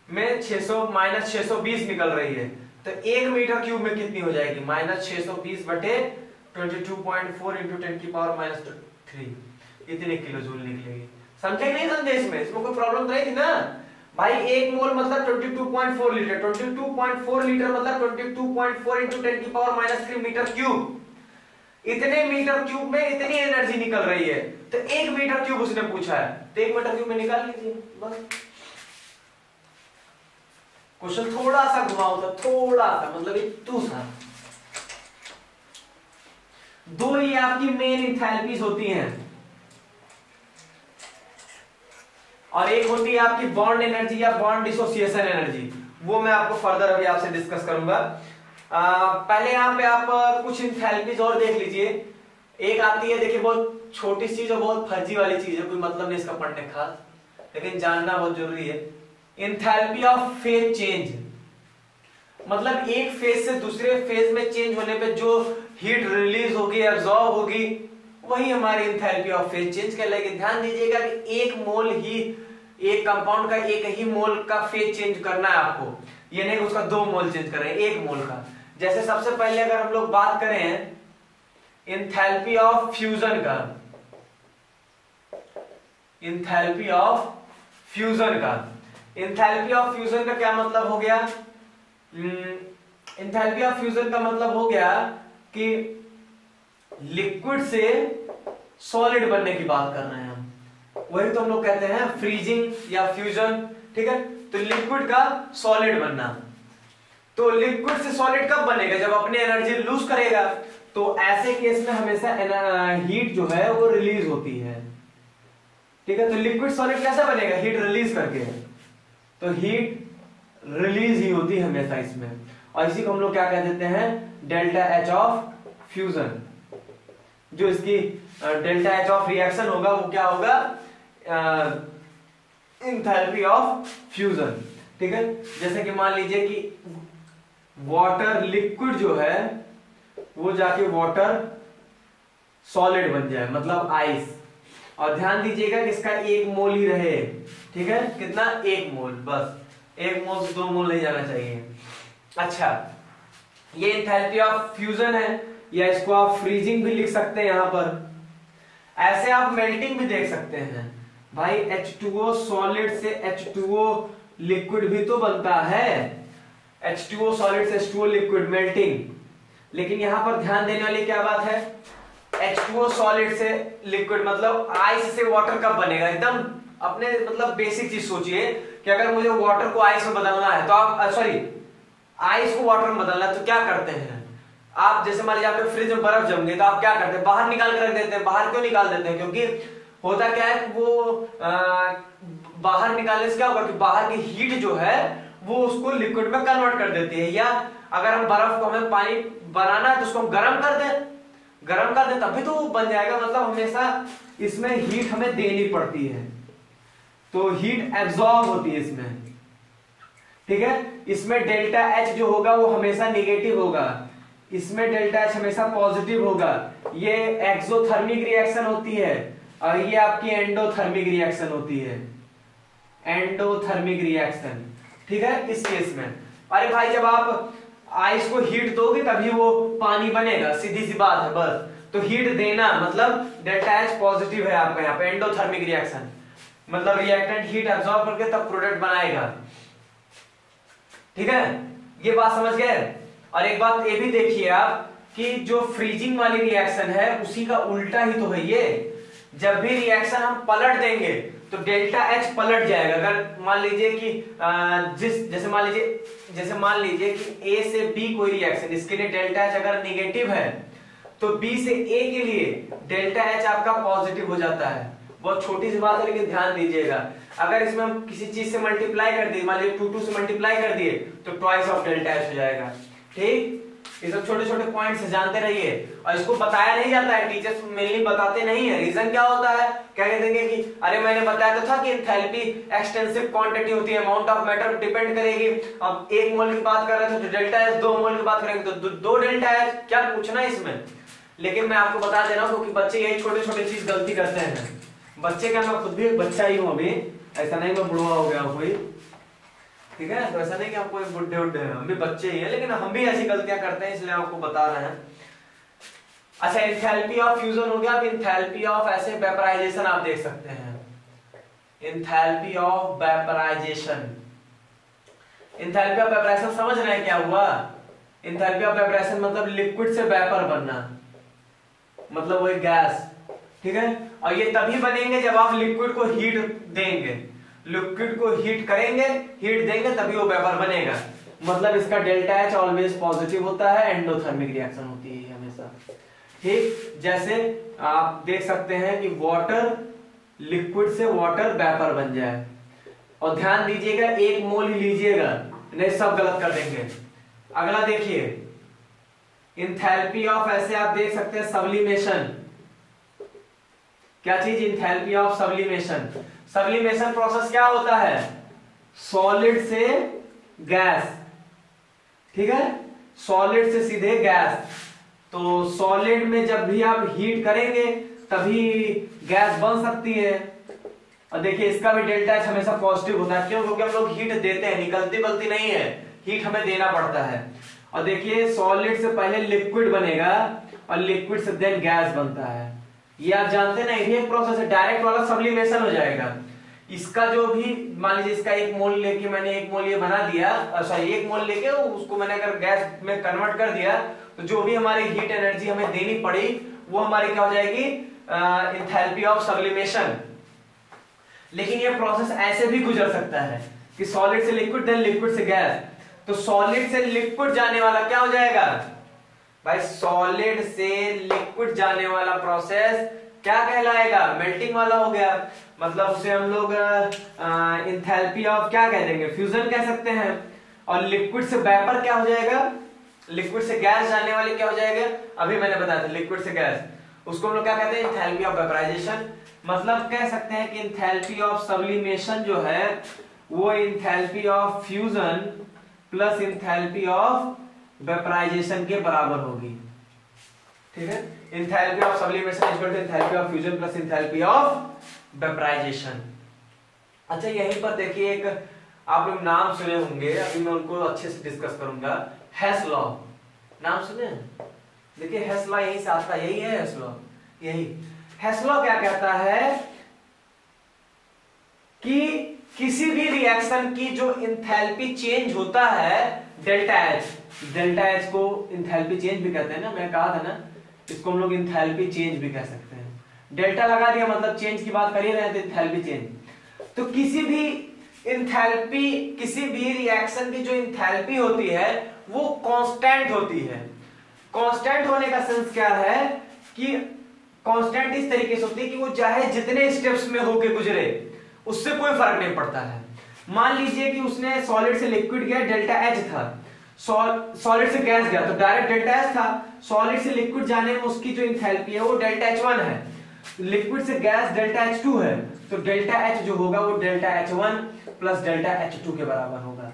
में 620 निकल रही है। तो 1 मीटर क्यूब में कितनी हो जाएगी, -620 बटे 22.4 × 10⁻³ इतने किलो जूल निकलेगी। समझे नहीं समझे, इसमें कोई प्रॉब्लम तो नहीं थी ना भाई। 1 मोल मतलब 22.4 लीटर, 22.4 लीटर मतलब 22.4 × 10⁻³ मीटर क्यूब। इतने मीटर क्यूब में इतनी एनर्जी निकल रही है, तो 1 मीटर क्यूब उसने पूछा है, तो 1 मीटर क्यूब में निकाल लीजिए बस। क्वेश्चन थोड़ा सा घुमाओ था, थोड़ा सा मतलब इतू सा। 2 ही आपकी मेन एंथैल्पीज होती हैं, और एक होती है आपकी बॉन्ड एनर्जी या बॉन्ड डिसोसिएशन एनर्जी, वो मैं आपको फर्दर अभी आपसे डिस्कस करूंगा। पहले यहाँ पे आप कुछ एंथैल्पीज और देख लीजिए। एक आती है, देखिए बहुत छोटी चीज और बहुत फर्जी वाली चीज है, कोई मतलब नहीं इसका पढ़ने खास, लेकिन जानना बहुत जरूरी है। एंथैल्पी ऑफ फेज चेंज, मतलब एक फेज से दूसरे फेज में चेंज होने पे जो हीट रिलीज होगी, एब्जॉर्ब होगी, वही हमारी एंथैल्पी ऑफ फेज चेंज कहलाएगी। ध्यान दीजिएगा कि एक मोल ही, एक कंपाउंड का एक ही मोल का फेज चेंज करना है आपको, ये नहीं उसका 2 मोल चेंज कर रहे हैं, एक मोल का। जैसे सबसे पहले अगर हम लोग बात करें एंथैल्पी ऑफ फ्यूजन का, एंथैल्पी ऑफ फ्यूजन का, एंथैल्पी ऑफ फ्यूजन का क्या मतलब हो गया? एंथैल्पी ऑफ फ्यूजन का मतलब हो गया कि लिक्विड से सॉलिड बनने की बात कर रहे हैं हम, वही तो हम लोग कहते हैं फ्रीजिंग या फ्यूजन, ठीक है। तो लिक्विड का सॉलिड बनना, तो लिक्विड से सॉलिड कब बनेगा? जब अपनी एनर्जी लूज करेगा। तो ऐसे केस में हमेशा हीट जो है वो रिलीज होती है, ठीक है। तो लिक्विड सॉलिड कैसे बनेगा? हीट रिलीज करके, तो हीट रिलीज ही होती है हमेशा इसमें, और इसी को हम लोग क्या कह देते हैं? Delta H of fusion. जो इसकी डेल्टा एच ऑफ रिएक्शन होगा वो क्या होगा? एंथैल्पी ऑफ फ्यूजन, ठीक है। जैसे कि मान लीजिए कि वाटर लिक्विड जो है वो जाके वाटर सॉलिड बन जाए, मतलब आइस, और ध्यान दीजिएगा कि इसका 1 मोल ही रहे, ठीक है। कितना? 1 मोल, बस 1 मोल से 2 मोल नहीं जाना चाहिए। अच्छा, ये एंथैल्पी ऑफ फ्यूजन है, या इसको आप फ्रीजिंग भी लिख सकते हैं यहां पर। ऐसे आप मेल्टिंग भी देख सकते हैं भाई, H2O सॉलिड से H2O लिक्विड भी तो बनता है, H2O सॉलिड से H2O लिक्विड, मेल्टिंग। लेकिन यहां पर ध्यान देने वाली क्या बात है? H2O सॉलिड से लिक्विड मतलब आइस से वाटर कब बनेगा? एकदम अपने मतलब बेसिक चीज सोचिए कि अगर मुझे वाटर को आइस में बदलना है तो आप सॉरी आइस को वाटर में बदलना है तो क्या करते हैं आप? जैसे मान लीजिए आपके फ्रिज में बर्फ जम गई तो आप क्या करते हैं? बाहर निकाल कर रख देते हैं। बाहर क्यों निकाल देते हैं? क्योंकि होता क्या है, वो बाहर निकालने से क्या होगा कि बाहर की हीट जो है वो उसको लिक्विड में कन्वर्ट कर देती है। या अगर हम बर्फ को हमें पानी बनाना है तो उसको हम गर्म कर दें तभी तो वो बन जाएगा। मतलब हमेशा इसमें हीट हमें देनी पड़ती है, तो हीट एब्जॉर्ब होती है इसमें, ठीक है। इसमें डेल्टा एच जो होगा वो हमेशा नेगेटिव होगा, इसमें डेल्टा एच हमेशा पॉजिटिव होगा। ये एक्सोथर्मिक रिएक्शन होती है और ये आपकी एंडोथर्मिक रिएक्शन होती है, एंडोथर्मिक रिएक्शन, ठीक है। इस केस में अरे भाई जब आप आइस को हीट दोगे तभी वो पानी बनेगा, सीधी सी बात है बस। तो हीट देना मतलब डेल्टा एच पॉजिटिव है आपका यहाँ पे, एंडोथर्मिक रिएक्शन मतलब रिएक्टेंट हीट एब्जॉर्ब करके तब प्रोडक्ट बनाएगा, ठीक है। ये बात समझ गए। और एक बात ये भी देखिए आप कि जो फ्रीजिंग वाली रिएक्शन है उसी का उल्टा ही तो है ये। जब भी रिएक्शन हम पलट देंगे तो डेल्टा एच पलट जाएगा। अगर मान लीजिए कि जैसे मान लीजिए कि ए से बी कोई रिएक्शन, इसके लिए डेल्टा एच अगर नेगेटिव है तो बी से ए के लिए डेल्टा एच आपका पॉजिटिव हो जाता है। बहुत छोटी सी बात है लेकिन ध्यान दीजिएगा। अगर इसमें हम किसी चीज से मल्टीप्लाई कर दिए, मान लीजिए 2 से मल्टीप्लाई कर दिए तो ट्वाइस ऑफ डेल्टा एच हो जाएगा, ठीक। ये सब छोटे छोटे पॉइंट्स जानते रहिए। और इसको बताया नहीं जाता है, टीचर्स मेनली बताते नहीं है। रीजन क्या होता है? क्या कहते हैं कि अरे मैंने बताया तो था कि एंथैल्पी एक्सटेंसिव क्वांटिटी होती है, अमाउंट ऑफ मैटर डिपेंड करेगी। अब 1 मोल की बात कर रहे थे तो डेल्टा एच, 2 मोल की बात करेंगे तो 2 डेल्टा एच, क्या पूछना है इसमें। लेकिन मैं आपको बता दे रहा हूं क्योंकि बच्चे यही छोटे छोटे चीज गलती करते हैं। बच्चे का, मैं खुद भी एक बच्चा ही हूं अभी, ऐसा नहीं मैं बुढ़वा हो गया कोई, ठीक है। तो ऐसा नहीं कि हम कोई बुढ़े उड्ढे हैं, हम भी बच्चे ही हैं, लेकिन हम भी ऐसी गलतियां करते हैं इसलिए आपको बता रहे हैं। अच्छा, एंथैल्पी ऑफ फ्यूजन हो गया। अब एंथैल्पी ऑफ ऐसे वेपराइजेशन आप देख सकते हैं, enthalpy of vaporization. Enthalpy of vaporization समझ रहे हैं क्या हुआ? एंथैल्पी ऑफ वेपराइजेशन मतलब लिक्विड से वेपर बनना, मतलब वही गैस, ठीक है। और ये तभी बनेंगे जब आप लिक्विड को हीट देंगे, लिक्विड को हीट करेंगे, हीट देंगे तभी वो वेपर बनेगा। मतलब इसका डेल्टा एच ऑलवेज पॉजिटिव होता है, एंडोथर्मिक रिएक्शन होती है हमेशा, ठीक। जैसे आप देख सकते हैं कि वाटर लिक्विड से वाटर वेपर बन जाए। और ध्यान दीजिएगा 1 मोल ही लीजिएगा, नहीं सब गलत कर देंगे। अगला देखिए, एंथैल्पी ऑफ ऐसे आप देख सकते हैं सब्लिमेशन, क्या चीज? Enthalpy of sublimation. Sublimation process क्या होता है? सॉलिड से गैस, ठीक है, सॉलिड से सीधे गैस। तो सॉलिड में जब भी आप हीट करेंगे तभी गैस बन सकती है। और देखिए इसका भी डेल्टा एच हमेशा पॉजिटिव होता है, क्यों? क्योंकि हम लोग हीट देते हैं, निकलती बलती नहीं है, हीट हमें देना पड़ता है। और देखिए सॉलिड से पहले लिक्विड बनेगा और लिक्विड से देन गैस बनता है। ये आप जानते हैं ना, ये एक प्रोसेस है, डायरेक्ट वाला सब्लिमेशन हो जाएगा। इसका जो भी मान लीजिए इसका 1 मोल लेके मैंने 1 मोल ये बना दिया, सॉरी 1 मोल लेके उसको मैंने अगर गैस में कन्वर्ट कर दिया, तो जो भी हमारी हीट एनर्जी हमें देनी पड़ी वो हमारी क्या हो जाएगी? Enthalpy of sublimation. लेकिन ये प्रोसेस ऐसे भी गुजर सकता है कि सॉलिड से लिक्विड देन लिक्विड से गैस। तो सॉलिड से लिक्विड जाने वाला क्या हो जाएगा भाई? सॉलिड से लिक्विड जाने वाला प्रोसेस क्या कहलाएगा? मेल्टिंग वाला हो गया। मतलब उसे हम लोग इंथैल्पी ऑफ क्या कह देंगे? फ्यूजन कह सकते हैं। और लिक्विड से वेपर क्या हो जाएगा? लिक्विड से गैस जाने वाले क्या हो जाएगा? अभी मैंने बताया था लिक्विड से गैस, उसको हम लोग क्या कहते हैं? Enthalpy of vaporization. मतलब कह सकते हैं कि इंथैल्पी ऑफ सब्लिमेशन जो है वो enthalpy of fusion plus enthalpy of vaporization के बराबर होगी, ठीक है। Enthalpy of sublimation equal to enthalpy of fusion plus enthalpy of vaporization. अच्छा यहीं पर देखिए एक आप लोग नाम सुने होंगे, अभी मैं उनको अच्छे से डिस्कस करूंगा। हेस लॉ नाम सुने? देखिए हेस लॉ यहीं से आता है, यही है हेस लॉ। यही हेस लॉ क्या कहता है कि किसी भी रिएक्शन की जो इंथैल्पी चेंज होता है डेल्टा एच को इंथैल्पी चेंज भी कहते हैं ना, मैं कहा था ना, इसको हम लोग इंथैल्पी चेंज भी कह सकते हैं। डेल्टा लगा दिया मतलब चेंज की बात कर ही रहे थे, इंथैल्पी चेंज। तो किसी भी रिएक्शन की जो इंथैल्पी होती है वो कांस्टेंट होती है। कांस्टेंट होने का सेंस क्या है कि कांस्टेंट इस तरीके से होती है कि वो चाहे जितने स्टेप्स में होके गुजरे उससे कोई फर्क नहीं पड़ता है। मान लीजिए कि उसने सॉलिड से लिक्विड गया, डेल्टा एच था, सॉलिड से गैस गया तो डायरेक्ट डेल्टा एच था। सॉलिड से लिक्विड जाने में उसकी जो इंथैल्पी है वो डेल्टा एच 1 है, लिक्विड से गैस डेल्टा एच 2 है, तो डेल्टा एच जो होगा वो delta H 1 plus delta H 2 के बराबर होगा।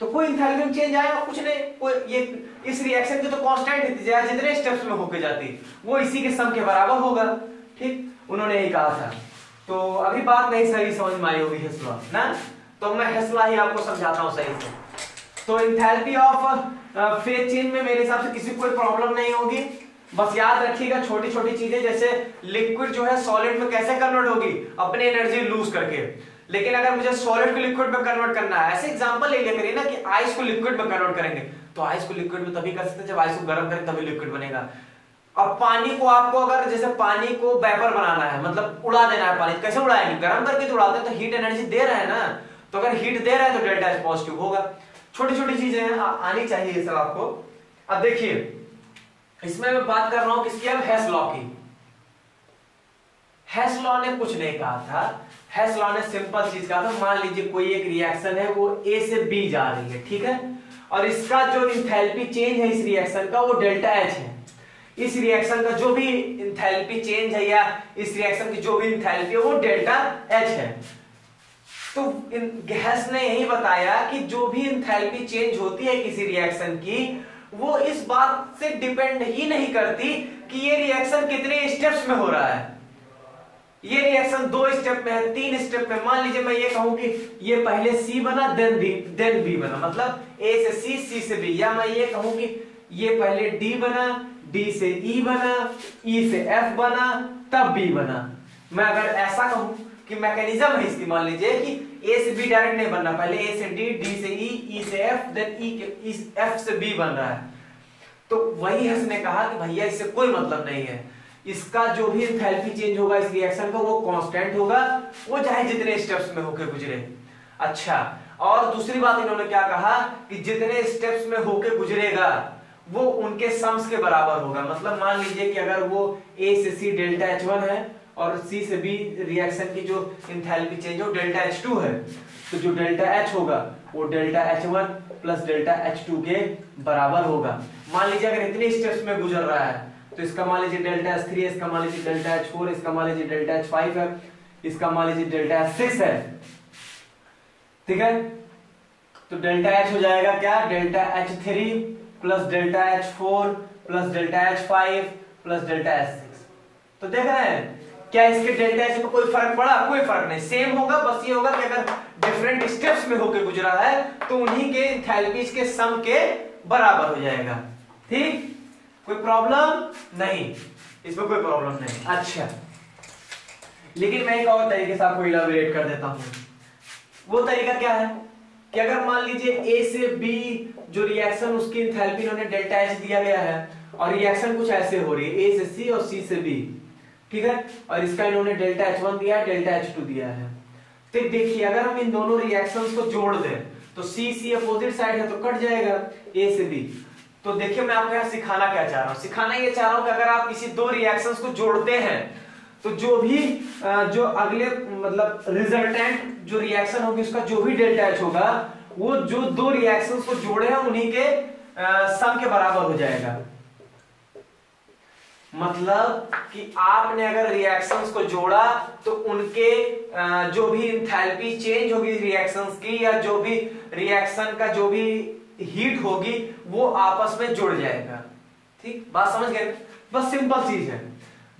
तो कोई इंथैल्पी में चेंज आएगा कुछ नहीं, कोई ये इस रिएक्शन की तो कांस्टेंट थी, जितने स्टेप्स में होके जाती वो इसी के सम के बराबर होगा। ठीक, उन्होंने यही कहा था। तो अभी बात नहीं सही समझ में आई होगी हेस लॉ ना, तो मैं हेस लॉ ही आपको समझाता हूं सही से। तो इंथैल्पी ऑफ फेज चेंज में मेरे हिसाब से किसी को कोई प्रॉब्लम नहीं होगी। बस याद रखिएगा छोटी छोटी चीजें, जैसे लिक्विड जो है सॉलिड में कैसे कन्वर्ट होगी, अपनी एनर्जी लूज करके। लेकिन अगर मुझे सॉलिड को लिक्विड में कन्वर्ट करना है, ऐसे एग्जांपल ले लिया करिए ना कि आइस को लिक्विड में कन्वर्ट करेंगे, तो आइस को लिक्विड में तभी कर सकते हैं जब आइस को गर्म करें तभी लिक्विड बनेगा। अब पानी को आपको अगर जैसे पानी को वेपर बनाना है, मतलब उड़ा देना है पानी, कैसे उड़ाएंगे? गर्म करके तो उड़ाते हैं, तो हीट एनर्जी दे रहे हैं ना, तो अगर हीट दे रहा है तो डेल्टा एच पॉजिटिव होगा। छोटी छोटी चीजें आनी चाहिए ये सब आपको। अब देखिए इसमें मैं बात कर रहा हूं किसकी? अब हेस लॉ की। हेस लॉ ने कुछ नहीं कहा था, हेस लॉ ने सिंपल चीज कहा था, मान लीजिए कोई एक रिएक्शन है वो ए से बी जा रही है, ठीक है, और इसका जो इंथैल्पी चेंज है इस रिएक्शन का वो डेल्टा एच है। इस रिएक्शन का जो भी इंथैल्पी चेंज है या इस रिएक्शन की जो भी इंथैल्पी है वो डेल्टा एच है। तो हेस ने यही बताया कि जो भी इंथैल्पी चेंज होती है किसी रिएक्शन की, वो इस बात से डिपेंड ही नहीं करती कि ये रिएक्शन कितने स्टेप्स में हो रहा है। ये रिएक्शन 2 स्टेप में है, 3 स्टेप में। मान लीजिए मैं ये कहूं कि ये पहले सी बना देन बी बना, मतलब ए से सी, सी से बी, या मैं ये कहूं कि ये पहले डी बना, डी से ई बना, ई से एफ बना, तब बी बना। मैं अगर ऐसा कहूं कि मैकेनिज्म है इसकी, मान लीजिए कि ए से बी डायरेक्ट नहीं बनना, पहले ए से डी, डी से ई से एफ, देन ई एफ से बी बन रहा है, तो वही हेस ने कहा कि भैया इससे कोई मतलब नहीं है, इसका जो भी एंथैल्पी चेंज होगा इस रिएक्शन का वो कांस्टेंट होगा, वो चाहे जितने स्टेप्स में होके गुजरे। अच्छा, और दूसरी बात इन्होंने क्या कहा कि जितने स्टेप्स में होके गुजरेगा वो उनके सम्स के बराबर होगा। मतलब मान लीजिए कि अगर वो ए से सी डेल्टा एच 1 है और सी से बी रिएक्शन की जो एंथैल्पी चेंज है डेल्टा एच 2 है, तो जो डेल्टा एच होगा वो delta H 1 plus delta H 2 के बराबर होगा। मान लीजिए अगर इतने स्टेप्स में गुजर रहा है, तो इसका मान लीजिए डेल्टा H3 है, इसका मान लीजिए डेल्टा H4, इसका मान लीजिए डेल्टा H5 है, इसका मान लीजिए डेल्टा H6 है। ठीक है, तो डेल्टा H हो जाएगा क्या, delta H3 plus delta H4 plus delta H5 plus delta H6। तो देख रहे हैं क्या इसके डेल्टा H में कोई फर्क पड़ा? कोई फर्क नहीं, सेम होगा, बस ये होगा कि अगर डिफरेंट स्टेप्स में होके गुजरा है तो उन्हीं के एंथैल्पीज के सम के बराबर हो जाएगा। ठीक, कोई प्रॉब्लम नहीं, इसमें कोई प्रॉब्लम नहीं। अच्छा, लेकिन मैं एक और तरीके से आपको इलाबोरेट कर देता हूं। वो तरीका क्या है कि अगर मान लीजिए ए से बी जो रिएक्शन, उसकी एंथैल्पी इन्होंने डेल्टा H दिया गया है और रिएक्शन कुछ ऐसे हो रही है, ए से सी और सी से बी, ठीक है, और इसका इन्होंने डेल्टा H1 दिया है, डेल्टा H2 दिया है। तो देखिए अगर हम इन दोनों रिएक्शंस को जोड़ दें तो सी अपोजिट साइड है तो कट जाएगा ए से बी। तो देखिए मैं आपको यहाँ सिखाना क्या चाह रहा हूँ, सिखाना ये चाह रहा हूँ कि अगर आप किसी दो रिएक्शंस को जोड़ते हैं तो जो भी जो अगले मतलब रिजल्टेंट जो रिएक्शन होगी उसका जो भी डेल्टा H होगा वो जो दो रिएक्शंस को जोड़े हैं उन्हीं के सम के बराबर हो जाएगा। मतलब कि आपने अगर रिएक्शंस को जोड़ा तो उनके जो भी एंथैल्पी चेंज होगी रिएक्शंस की, या जो भी रिएक्शन का जो भी हीट होगी वो आपस में जुड़ जाएगा। ठीक, बात समझ गए? बस सिंपल चीज है।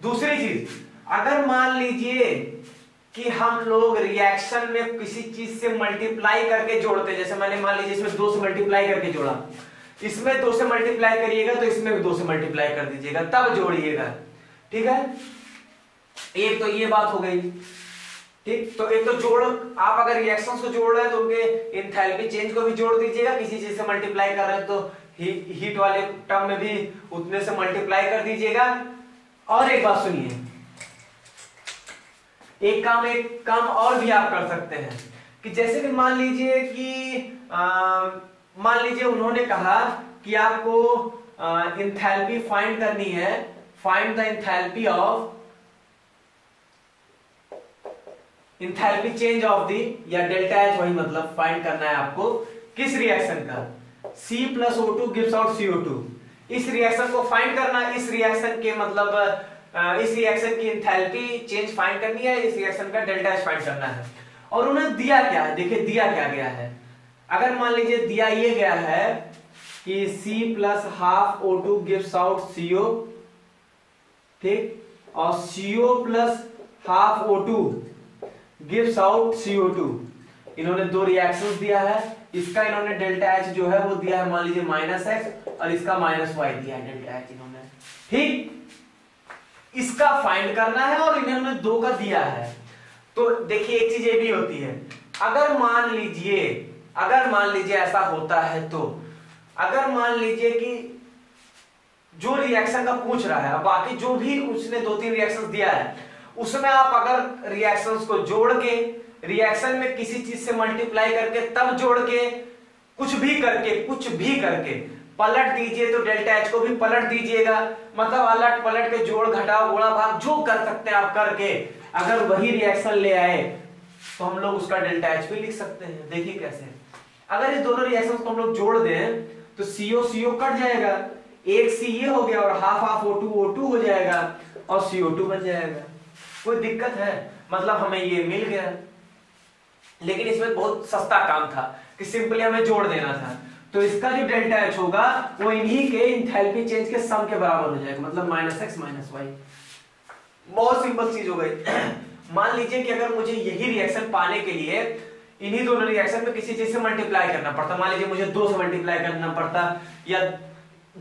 दूसरी चीज, अगर मान लीजिए कि हम लोग रिएक्शन में किसी चीज से मल्टीप्लाई करके जोड़ते, जैसे मैंने मान लीजिए इसमें 2 से मल्टीप्लाई करके जोड़ा, इसमें 2 से मल्टीप्लाई करिएगा तो इसमें भी 2 से मल्टीप्लाई कर दीजिएगा तब जोड़िएगा। ठीक है, एक तो ये बात हो गई। ठीक, तो एक तो जोड़, आप अगर रिएक्शंस को जोड़ रहे हैं तो उनके एंथैल्पी चेंज को भी जोड़ दीजिएगा, किसी चीज से मल्टीप्लाई कर रहे हैं तो हीट वाले टर्म में भी उतने से मल्टीप्लाई कर दीजिएगा। और एक बात सुनिए, एक काम और भी आप कर सकते हैं कि जैसे कि मान लीजिए कि मान लीजिए उन्होंने कहा कि आपको एंथैल्पी फाइंड करनी है, find the enthalpy of enthalpy change of the, या डेल्टा H वही मतलब फाइंड करना है आपको किस रिएक्शन का, C plus O2 gives out CO2। इस रिएक्शन को फाइंड करना, इस रिएक्शन के मतलब इस रिएक्शन की एंथैल्पी चेंज फाइंड करनी है, इस रिएक्शन का डेल्टा H फाइंड करना है। और उन्हें दिया क्या है, देखिए दिया क्या गया है। अगर मान लीजिए दिया ये गया है कि C plus half O2 gives out CO, ठीक, और CO plus half O2 gives out CO2। इन्होंने दो रिएक्शंस दिया है, इसका इन्होंने डेल्टा H जो है वो दिया है मान लीजिए -x और इसका -y दिया है डेल्टा H इन्होंने। ठीक, इसका फाइंड करना है और इन्होंने 2 का दिया है। तो देखिए एक चीज ये भी होती है, अगर मान लीजिए ऐसा होता है, तो अगर मान लीजिए कि जो रिएक्शन का पूछ रहा है, बाकी जो भी उसने 2-3 रिएक्शंस दिया है उसमें आप अगर रिएक्शंस को जोड़ के रिएक्शन में किसी चीज से मल्टीप्लाई करके तब जोड़ के कुछ भी करके पलट दीजिए तो डेल्टा H को भी पलट दीजिएगा। मतलब अलट पलट के जोड़ घटाव गुणा भाग जो कर सकते हैं आप करके, अगर वही रिएक्शन ले आए तो हम लोग उसका डेल्टा H भी लिख सकते हैं। देखिए कैसे, अगर ये दोनों रिएक्शंस को हम लोग जोड़ दें तो CO कट जाएगा, एक C ये हो गया और हाफ O2 हो जाएगा और CO2 बन जाएगा। कोई दिक्कत है? मतलब हमें ये मिल गया। लेकिन इसमें बहुत सस्ता काम था कि सिंपली हमें जोड़ देना था, तो इसका जो डेल्टा H होगा वो इन्हीं के एंथैल्पी चेंज के सम के बराबर हो जाएगा, मतलब -x -y। बहुत सिंपल चीज हो गई। मान लीजिए कि अगर मुझे यही रिएक्शन पाने के लिए इन्हीं दोनों रिएक्शन में किसी चीज से मल्टीप्लाई करना पड़ता, मान लीजिए मुझे 2 से मल्टीप्लाई करना पड़ता, या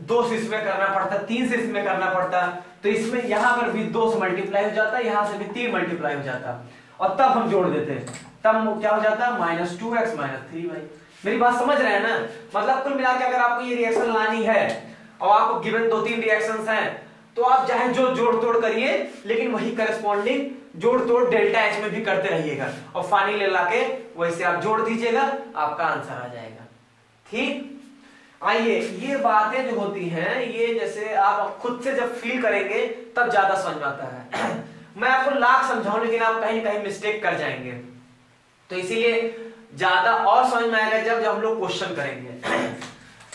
2 से इसमें करना पड़ता, 3 से इसमें करना पड़ता, तो इसमें यहां पर भी 2 से मल्टीप्लाई हो जाता, यहां से भी 3 मल्टीप्लाई हो जाता, और तब हम जोड़ देते, तब क्या हो जाता, -2x -3y। मेरी बात समझ रहे हैं ना? मतलब कुल मिला के अगर आपको ये रिएक्शन लानी है और आपको गिवन 2-3 रिएक्शंस हैं तो आप चाहे जो जोड़ तोड़ करिए, लेकिन वही करस्पॉन्डिंग जोड़ तोड़ डेल्टा H में भी करते रहिएगा और फाइनली लाके वैसे आप जोड़ दीजिएगा, आपका आंसर आ जाएगा। ठीक, आइए ये बातें जो होती हैं ये जैसे आप खुद से जब फील करेंगे तब ज्यादा समझ में आता है। मैं आपको लाख समझाऊं लेकिन आप कहीं ना कहीं मिस्टेक कर जाएंगे, तो इसीलिए ज्यादा और समझ में आएगा जब हम लोग क्वेश्चन करेंगे।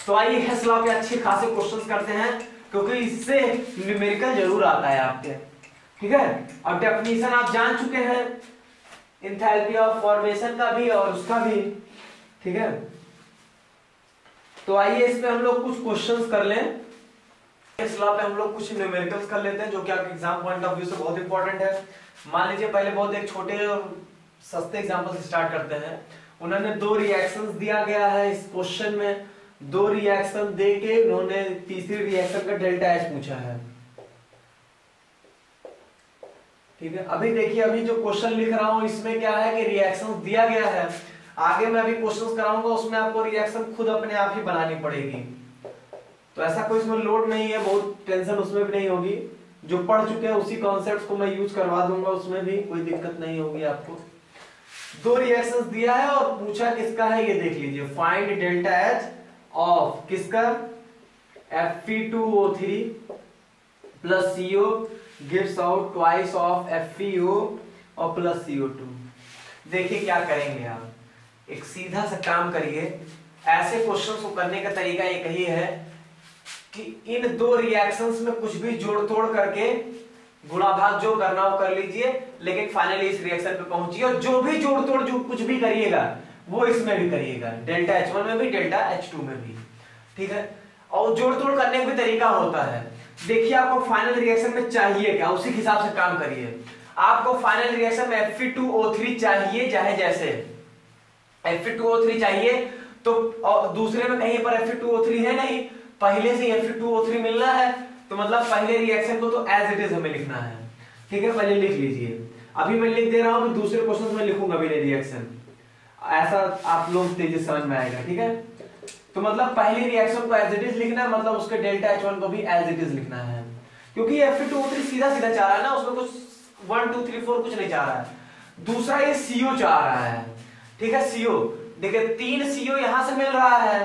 तो आइए हेस लॉ के अच्छे खासे क्वेश्चंस करते हैं। क्योंकि इससे न्यूमेरिकल जरूर आता है आपके। ठीक है, अब डेफिनेशन आप जान चुके हैं एंथैल्पी ऑफ फॉर्मेशन का भी और उसका भी। ठीक है, तो आइए इस पे हम लोग कुछ क्वेश्चंस कर लें। इस लॉ पे हम लोग कुछ न्यूमेरिकल्स कर लेते हैं जो कि आपके एग्जाम पॉइंट ऑफ व्यू से बहुत इंपॉर्टेंट है। मान लीजिए पहले बहुत एक छोटे और सस्ते एग्जांपल से स्टार्ट करते हैं। उन्होंने दो रिएक्शंस दिया गया है इस क्वेश्चन में, दो रिएक्शन दे के उन्होंने तीसरी रिएक्शन का डेल्टा एच पूछा है। ठीक है, अभी देखिए अभी जो क्वेश्चन लिख रहा हूं इसमें क्या है कि रिएक्शन दिया गया है, आगे मैं अभी क्वेश्चंस कराऊंगा उसमें आपको रिएक्शन खुद अपने आप ही बनानी पड़ेगी। तो ऐसा कोई इसमें लोड नहीं है, बहुत टेंशन उसमें भी नहीं होगी। जो पढ़ चुके हैं उसी कॉन्सेप्ट को मैं यूज करवा दूंगा, उसमें भी कोई दिक्कत नहीं होगी आपको। दो रिएक्शंस दिया है और पूछा किसका है, ये देख लीजिए। फाइंड डेल्टा एच ऑफ किसका, Fe2O3 plus CO gives out twice of FeO और प्लस CO2। देखिए क्या करेंगे आप, एक सीधा सा काम करिए। ऐसे क्वेश्चंस को करने का तरीका एक ही है कि इन दो रिएक्शंस में कुछ भी जोड़ तोड़ करके गुणा भाग जो करना हो कर लीजिए, लेकिन फाइनली इस रिएक्शन पे पहुंचिए और जो भी जोड़ तोड़ जो कुछ भी करिएगा वो इसमें भी करिएगा, डेल्टा H1 में भी डेल्टा H2 में भी। ठीक है, और जोड़ तोड़ करने का भी तरीका होता है। देखिए आपको फाइनल रिएक्शन में चाहिए क्या, उसी हिसाब से काम करिए। आपको फाइनल रिएक्शन में Fe2O3 चाहिए, चाहे जैसे Fe2O3 चाहिए तो दूसरे में कहीं पर Fe2O3 है नहीं, पहले से Fe2O3 मिलना है, तो मतलब पहले रिएक्शन को तो एज इट इज हमें लिखना है। ठीक है, पहले लिख लीजिए। अभी मैं लिख दे रहा हूं, दूसरे क्वेश्चन में लिखूंगा भी रिएक्शन, ऐसा आप लोग तेजी से समझ में आएगा। ठीक है, तो मतलब पहली रिएक्शन को एज इट इज लिखना है, मतलब उसके डेल्टा H1 को भी एज इट इज लिखना है, क्योंकि Fe2O3 सीधा सीधा चाह रहा है ना, उसमें कुछ 1 2 3 4 कुछ नहीं चाह रहा है। दूसरा ये CO चाह रहा है। ठीक है, CO देखिए 3 CO यहां से मिल रहा है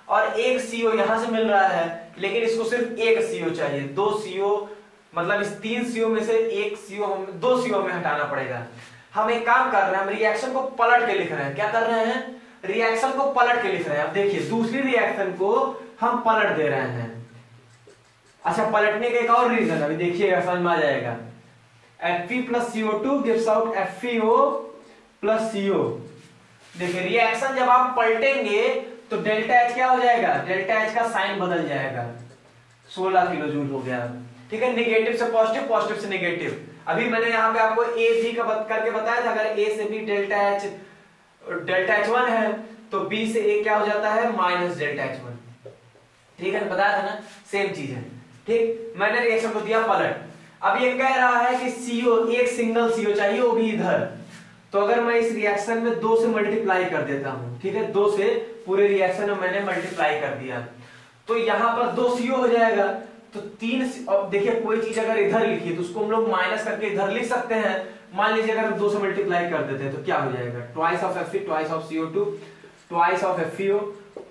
और 1 CO यहां से मिल रहा है, लेकिन इसको सिर्फ 1 CO चाहिए। 2 CO मतलब इस 3 CO में से 1 CO 2 CO में हटाना पड़ेगा। हम एक काम कर रहे हैं, हम रिएक्शन को पलट के लिख रहे हैं। क्या कर रहे हैं, रिएक्शन को पलट के लिख रहे हैं। अब देखिए दूसरी रिएक्शन को हम पलट दे रहे हैं। अच्छा, पलटने का एक और रीजन अभी देखिएगा, समझ में आ जाएगा। Fe plus CO2 gives out FeO plus CO। देखिए रिएक्शन जब आप पलटेंगे तो डेल्टा H क्या हो जाएगा, डेल्टा H का साइन बदल जाएगा, 16 किलो जूल हो गया। ठीक है, नेगेटिव से पॉजिटिव, पॉजिटिव से नेगेटिव। अभी मैंने यहाँ पे आपको A B का करके बताया था, अगर A से B डेल्टा H1 है तो B से A क्या हो जाता है, माइनस डेल्टा H1। ठीक है, बताया था ना, सेम चीज है। ठीक, मैंने रिएक्शन को दिया पलट। अब ये कह रहा है कि CO, एक सिंगल CO चाहिए, वो भी इधर। तो अगर मैं इस रिएक्शन में 2 से मल्टीप्लाई कर देता हूं, ठीक है, 2 से पूरे रिएक्शन में मैंने मल्टीप्लाई कर दिया, तो यहां पर 2 CO हो जाएगा। तो 3, अब देखिए कोई चीज अगर इधर लिखी तो उसको हम लोग माइनस करके इधर लिख सकते हैं। मान लीजिए अगर हम 2 से मल्टीप्लाई कर देते हैं तो क्या हो जाएगा, twice of Fe, twice of CO2, twice of FeO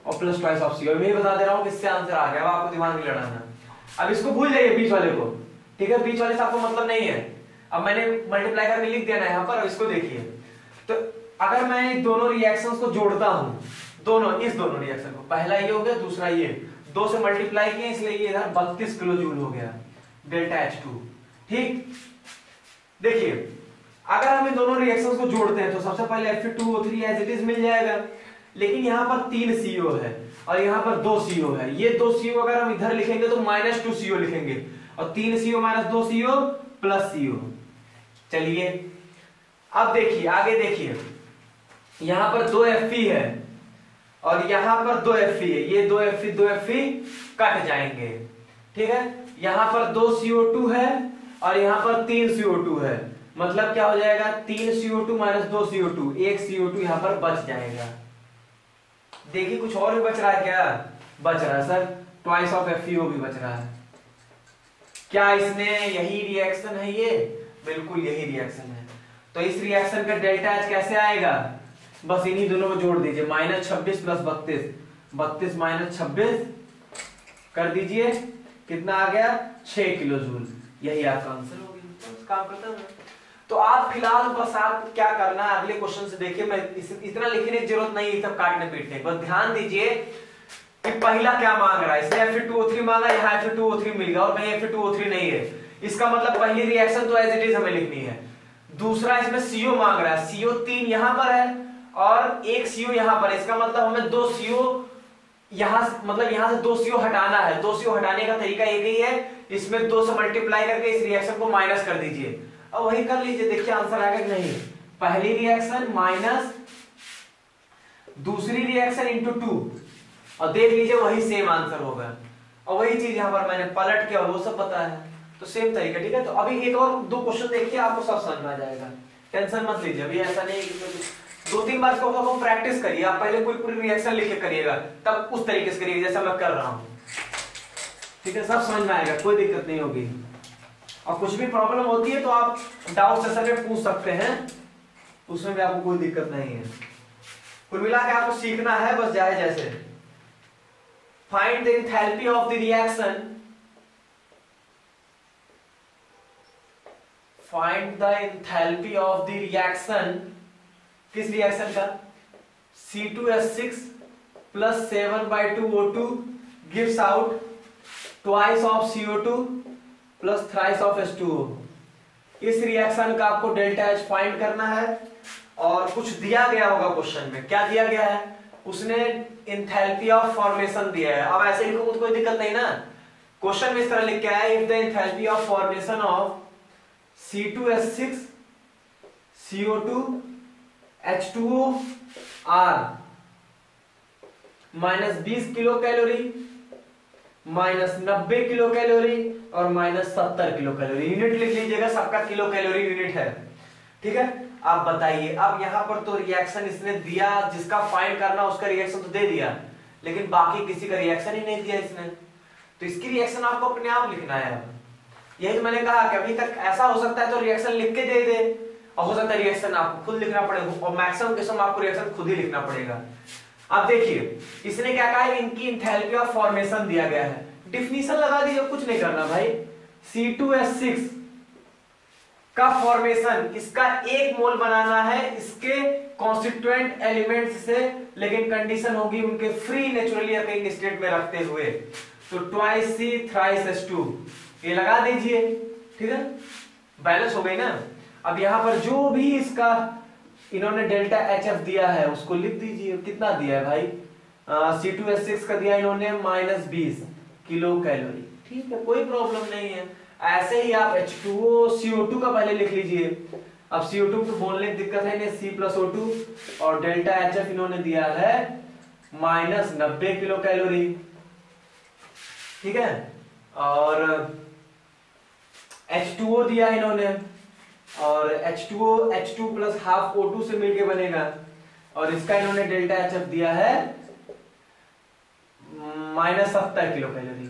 और प्लस ट्वाइस ऑफ CO। मैं बता दे रहा हूं किससे आंसर आ गया, अब आपको दिमाग नहीं लड़ाना। अब इसको भूल जाइए बीच वाले को। ठीक है, बीच वाले से आपको मतलब नहीं है। अब मैंने मल्टीप्लाई करके लिख देना है यहाँ पर। अब इसको देखिए, तो अगर मैं दोनों रिएक्शंस को जोड़ता हूं, इस दोनों रिएक्शन को, पहला ये हो गया, दूसरा ये, 2 से मल्टीप्लाई किया इसलिए ये इधर 32 किलो जूल हो गया डेल्टा H2। ठीक, देखिए अगर हम इन दोनों रिएक्शंस को जोड़ते हैं तो सबसे पहले Fe2O3 एज इट इज मिल जाएगा, लेकिन यहाँ पर 3 CO है और यहाँ पर 2 CO है। ये 2 CO अगर हम इधर लिखेंगे तो -2 CO लिखेंगे, और 3 CO minus 2 CO plus CO। चलिए अब देखिए, आगे देखिए, यहां पर 2 Fe है और यहां पर 2 Fe है, ये 2 Fe कट जाएंगे। ठीक है, यहां पर 2 CO2 है और यहां पर 3 CO2 है, मतलब क्या हो जाएगा, 3 CO2 माइनस 2 CO2, 1 CO2 यहां पर बच जाएगा। देखिए कुछ और भी बच रहा है क्या, बच रहा है सर, ट्वाइस ऑफ FeO भी बच रहा है। क्या इसने यही रिएक्शन है, ये बिल्कुल यही रिएक्शन है। तो इस रिएक्शन का डेल्टा H कैसे आएगा, बस इन्हीं दोनों को जोड़ दीजिए, -26 प्लस 32, 32 माइनस 26 कर दीजिए, कितना आ गया, 6 किलो जूल। यही आपका आंसर हो गया। तो काम करता है। तो आप फिलहाल बस आप क्या करना है, अगले क्वेश्चन से देखिए, मैं इतना लिखने की जरूरत नहीं है सब काटने पीटने, बस ध्यान दीजिए कि पहला क्या मांग रहा है, इसने Fe2O3 मांगा, यहाँ Fe2O3 मिल गया और कहीं Fe2O3 नहीं है, इसका मतलब पहली रिएक्शन तो एज इट इज हमें लिखनी है। दूसरा इसमें CO मांग रहा है, CO3 यहाँ पर है और एक CO यहाँ पर है, इसका मतलब हमें 2 CO यहाँ, मतलब यहाँ से 2 CO हटाना है। 2 CO हटाने का तरीका एक ही है, इसमें 2 से मल्टीप्लाई करके इस रिएक्शन को माइनस कर दीजिए। अब वही कर लीजिए, देखिए आंसर आएगा कि नहीं। पहली रिएक्शन माइनस दूसरी रिएक्शन इंटू 2 और देख लीजिए वही सेम आंसर होगा। और वही चीज यहाँ पर मैंने पलट के और वो सब पता है, तो सेम तरीका, ठीक है। तो अभी एक और 2 क्वेश्चन देखिए, आपको सब समझ में आ जाएगा, टेंशन मत लीजिए। अभी ऐसा नहीं है, 2-3 बार इसको प्रैक्टिस करिए, आप पहले कोई पूरी रिएक्शन लिख के करिएगा, तब उस तरीके से करिएगा जैसा मैं कर रहा हूँ, ठीक है। सब समझ में आएगा, कोई दिक्कत नहीं होगी। और कुछ भी प्रॉब्लम होती है तो आप डाउट सेशन में पूछ सकते हैं, उसमें भी आपको कोई दिक्कत नहीं है। कुल मिला के आपको सीखना है बस जाए जैसे। Find the enthalpy of the reaction, find the enthalpy of the reaction, किस रिएक्शन का, C2H6 plus 7/2O2 gives out twice of CO2 plus thrice of H2O। इस रिएक्शन का आपको डेल्टा H फाइंड करना है और कुछ दिया गया होगा क्वेश्चन में। क्या दिया गया है, उसने एंथैल्पी ऑफ फॉर्मेशन दिया है। अब ऐसे लिखो तो कोई दिक्कत नहीं ना, क्वेश्चन में इस तरह लिख के आया, if the enthalpy of formation of C2H6 CO2 H2O R -20 kilo calorie, -90 kilo calorie और -70 किलो कैलोरी। यूनिट लिख लीजिएगा, सबका किलो कैलोरी यूनिट है, ठीक है। आप बताइए, अब यहाँ पर तो रिएक्शन इसने दिया, जिसका फाइंड करना उसका रिएक्शन तो दे दिया, लेकिन बाकी किसी का रिएक्शन ही नहीं दिया इसने, तो इसकी रिएक्शन आपको अपने आप लिखना है। यही तो मैंने कहा कि अभी तक ऐसा हो सकता है तो रिएक्शन लिख के दे दे, और हो सकता है रिएक्शन आपको खुद लिखना पड़ेगा, और मैक्सिमम केस में आपको रिएक्शन खुद ही लिखना पड़ेगा। अब देखिए इसने क्या कहा है, इनकी एंथैल्पी ऑफ फॉर्मेशन दिया गया है, डिफिनीशन लगा दीजिए, कुछ नहीं करना भाई। C2H6 का फॉर्मेशन, इसका 1 मोल बनाना है इसके कॉन्स्टिट्यूएंट एलिमेंट्स से, लेकिन कंडीशन होगी उनके फ्री नेचुरली अकरिंग स्टेट में रखते हुए, तो ट्वाइस C थ्राइस H2 ये लगा दीजिए, ठीक है, बैलेंस हो गई ना। अब यहां पर जो भी इसका इन्होंने डेल्टा HF दिया है उसको लिख दीजिए। कितना दिया है भाई, C2H6 का दिया इन्होंने -20 किलो कैलोरी, ठीक है, कोई प्रॉब्लम नहीं है। ऐसे ही आप H2O CO2 का पहले लिख लीजिए। अब CO2 को बोलने की दिक्कत है नहीं, C+O2 और डेल्टा HF इन्होंने दिया है -90 किलो कैलोरी, ठीक है, और H2O दिया इन्होंने, और H2O H2 + ½ O2 से मिलके बनेगा, और इसका इन्होंने डेल्टा HF दिया है -70 किलो कैलोरी।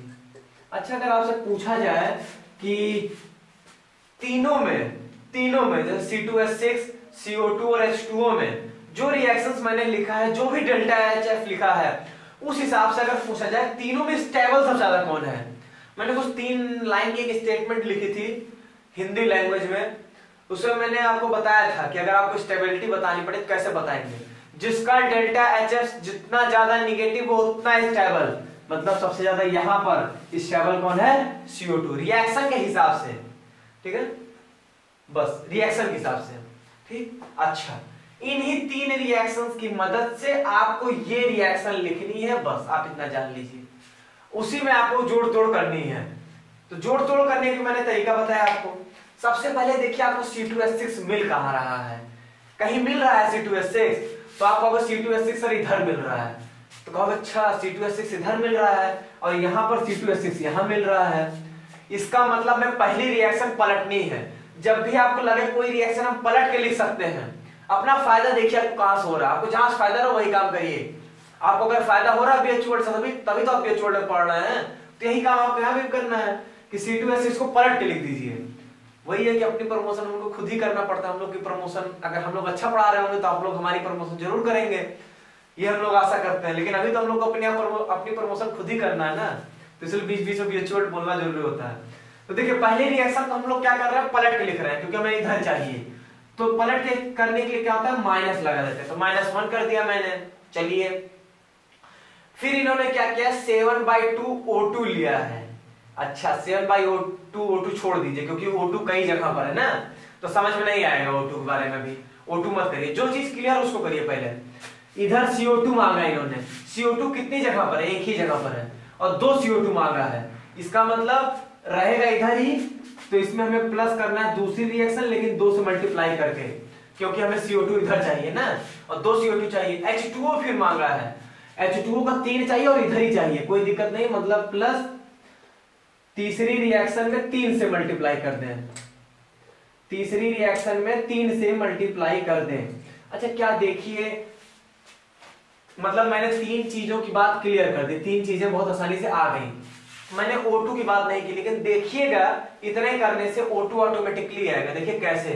अच्छा, अगर आपसे पूछा जाए कि तीनों में जैसे C2H6 CO2 और H2O में जो रिएक्शंस मैंने लिखा है, जो भी डेल्टा HF लिखा है, उस हिसाब से अगर पूछा जाए तीनों में स्टेबल सबसे ज्यादा कौन है, मैंने कुछ 3 लाइन की एक स्टेटमेंट लिखी थी हिंदी लैंग्वेज में, उसमें मैंने आपको बताया था कि अगर आपको स्टेबिलिटी बतानी पड़े तो कैसे बताएंगे। जिसका डेल्टा HF जितना ज्यादा निगेटिव हो उतना स्टेबल, मतलब सबसे ज्यादा यहां पर स्टेबल कौन है, CO2, रिएक्शन के हिसाब से, ठीक है, बस रिएक्शन के हिसाब से, ठीक। अच्छा, इन्हीं 3 रिएक्शंस की मदद से आपको ये रिएक्शन लिखनी है, बस आप इतना जान लीजिए। उसी में आपको जोड़ तोड़ करनी है, तो जोड़ तोड़ करने की मैंने तरीका बताया आपको। सबसे पहले देखिए आपको C2H6 मिल कहां रहा है, कहीं मिल रहा है C2H6, तो आपको अगर C2H6 सर इधर मिल रहा है तो कहोगे अच्छा C2H6 इधर मिल रहा है और यहां पर C2H6 यहां मिल रहा है, इसका मतलब में पहली रिएक्शन पलटनी है। जब भी आपको लगे कोई रिएक्शन हम पलट के लिख सकते हैं, अपना फायदा देखिए आपको कहां से हो रहा है, आपको जहां फायदा रहा वही काम करिए। आपको अगर फायदा हो रहा है BH वर्ड से तभी तो आप BH वर्ड पढ़ रहे हैं, तो यही काम आपको यहां भी करना है कि C2H6 को पलट के लिख दीजिए। वही है कि अपनी प्रमोशन हमको खुद ही करना पड़ता है। हम लोग की प्रमोशन अगर हम लोग अच्छा पढ़ा रहे होंगे तो आप लोग हमारी प्रमोशन जरूर करेंगे, ये हम लोग आशा करते हैं, लेकिन अभी तो हम लोग को अपनी प्रमोशन खुद ही करना है ना, तो इसलिए बीच बीच में BH वर्ड बोलना जरूरी होता है। तो देखिए पहले रिएक्शन तो हम लोग क्या कर रहे हैं, पलट के लिख रहे हैं, क्योंकि हमें इधर चाहिए, तो पलट के करने के लिए क्या होता है, माइनस लगा देते हैं, तो -1 कर दिया मैंने। चलिए फिर इन्होंने क्या किया, 7/2 O2 लिया है। अच्छा 7/2 O2 छोड़ दीजिए क्योंकि O2 कई जगह पर है ना, तो समझ में नहीं आएगा O2 के बारे में भी। O2 मत करिए, जो चीज क्लियर उसको करिए पहले। इधर CO2 मांगा इन्होंने, CO2 कितनी जगह पर है, एक ही जगह पर है, और 2 CO2 मांगा है, इसका मतलब रहेगा इधर ही, तो इसमें हमें प्लस करना है दूसरी रिएक्शन, लेकिन 2 से मल्टीप्लाई करके, क्योंकि हमें CO2 इधर चाहिए ना, और 2 CO2 चाहिए। H2O फिर मांगा है, H2O का 3 चाहिए और इधर ही चाहिए, कोई दिक्कत नहीं, मतलब प्लस तीसरी रिएक्शन में 3 से मल्टीप्लाई कर दें, तीसरी रिएक्शन में 3 से मल्टीप्लाई कर दें। अच्छा क्या देखिए, मतलब मैंने 3 चीजों की बात क्लियर कर दी, 3 चीजें बहुत आसानी से आ गई। मैंने O2 की बात नहीं की, लेकिन देखिएगा इतने करने से O2 ऑटोमेटिकली आएगा। देखिए कैसे,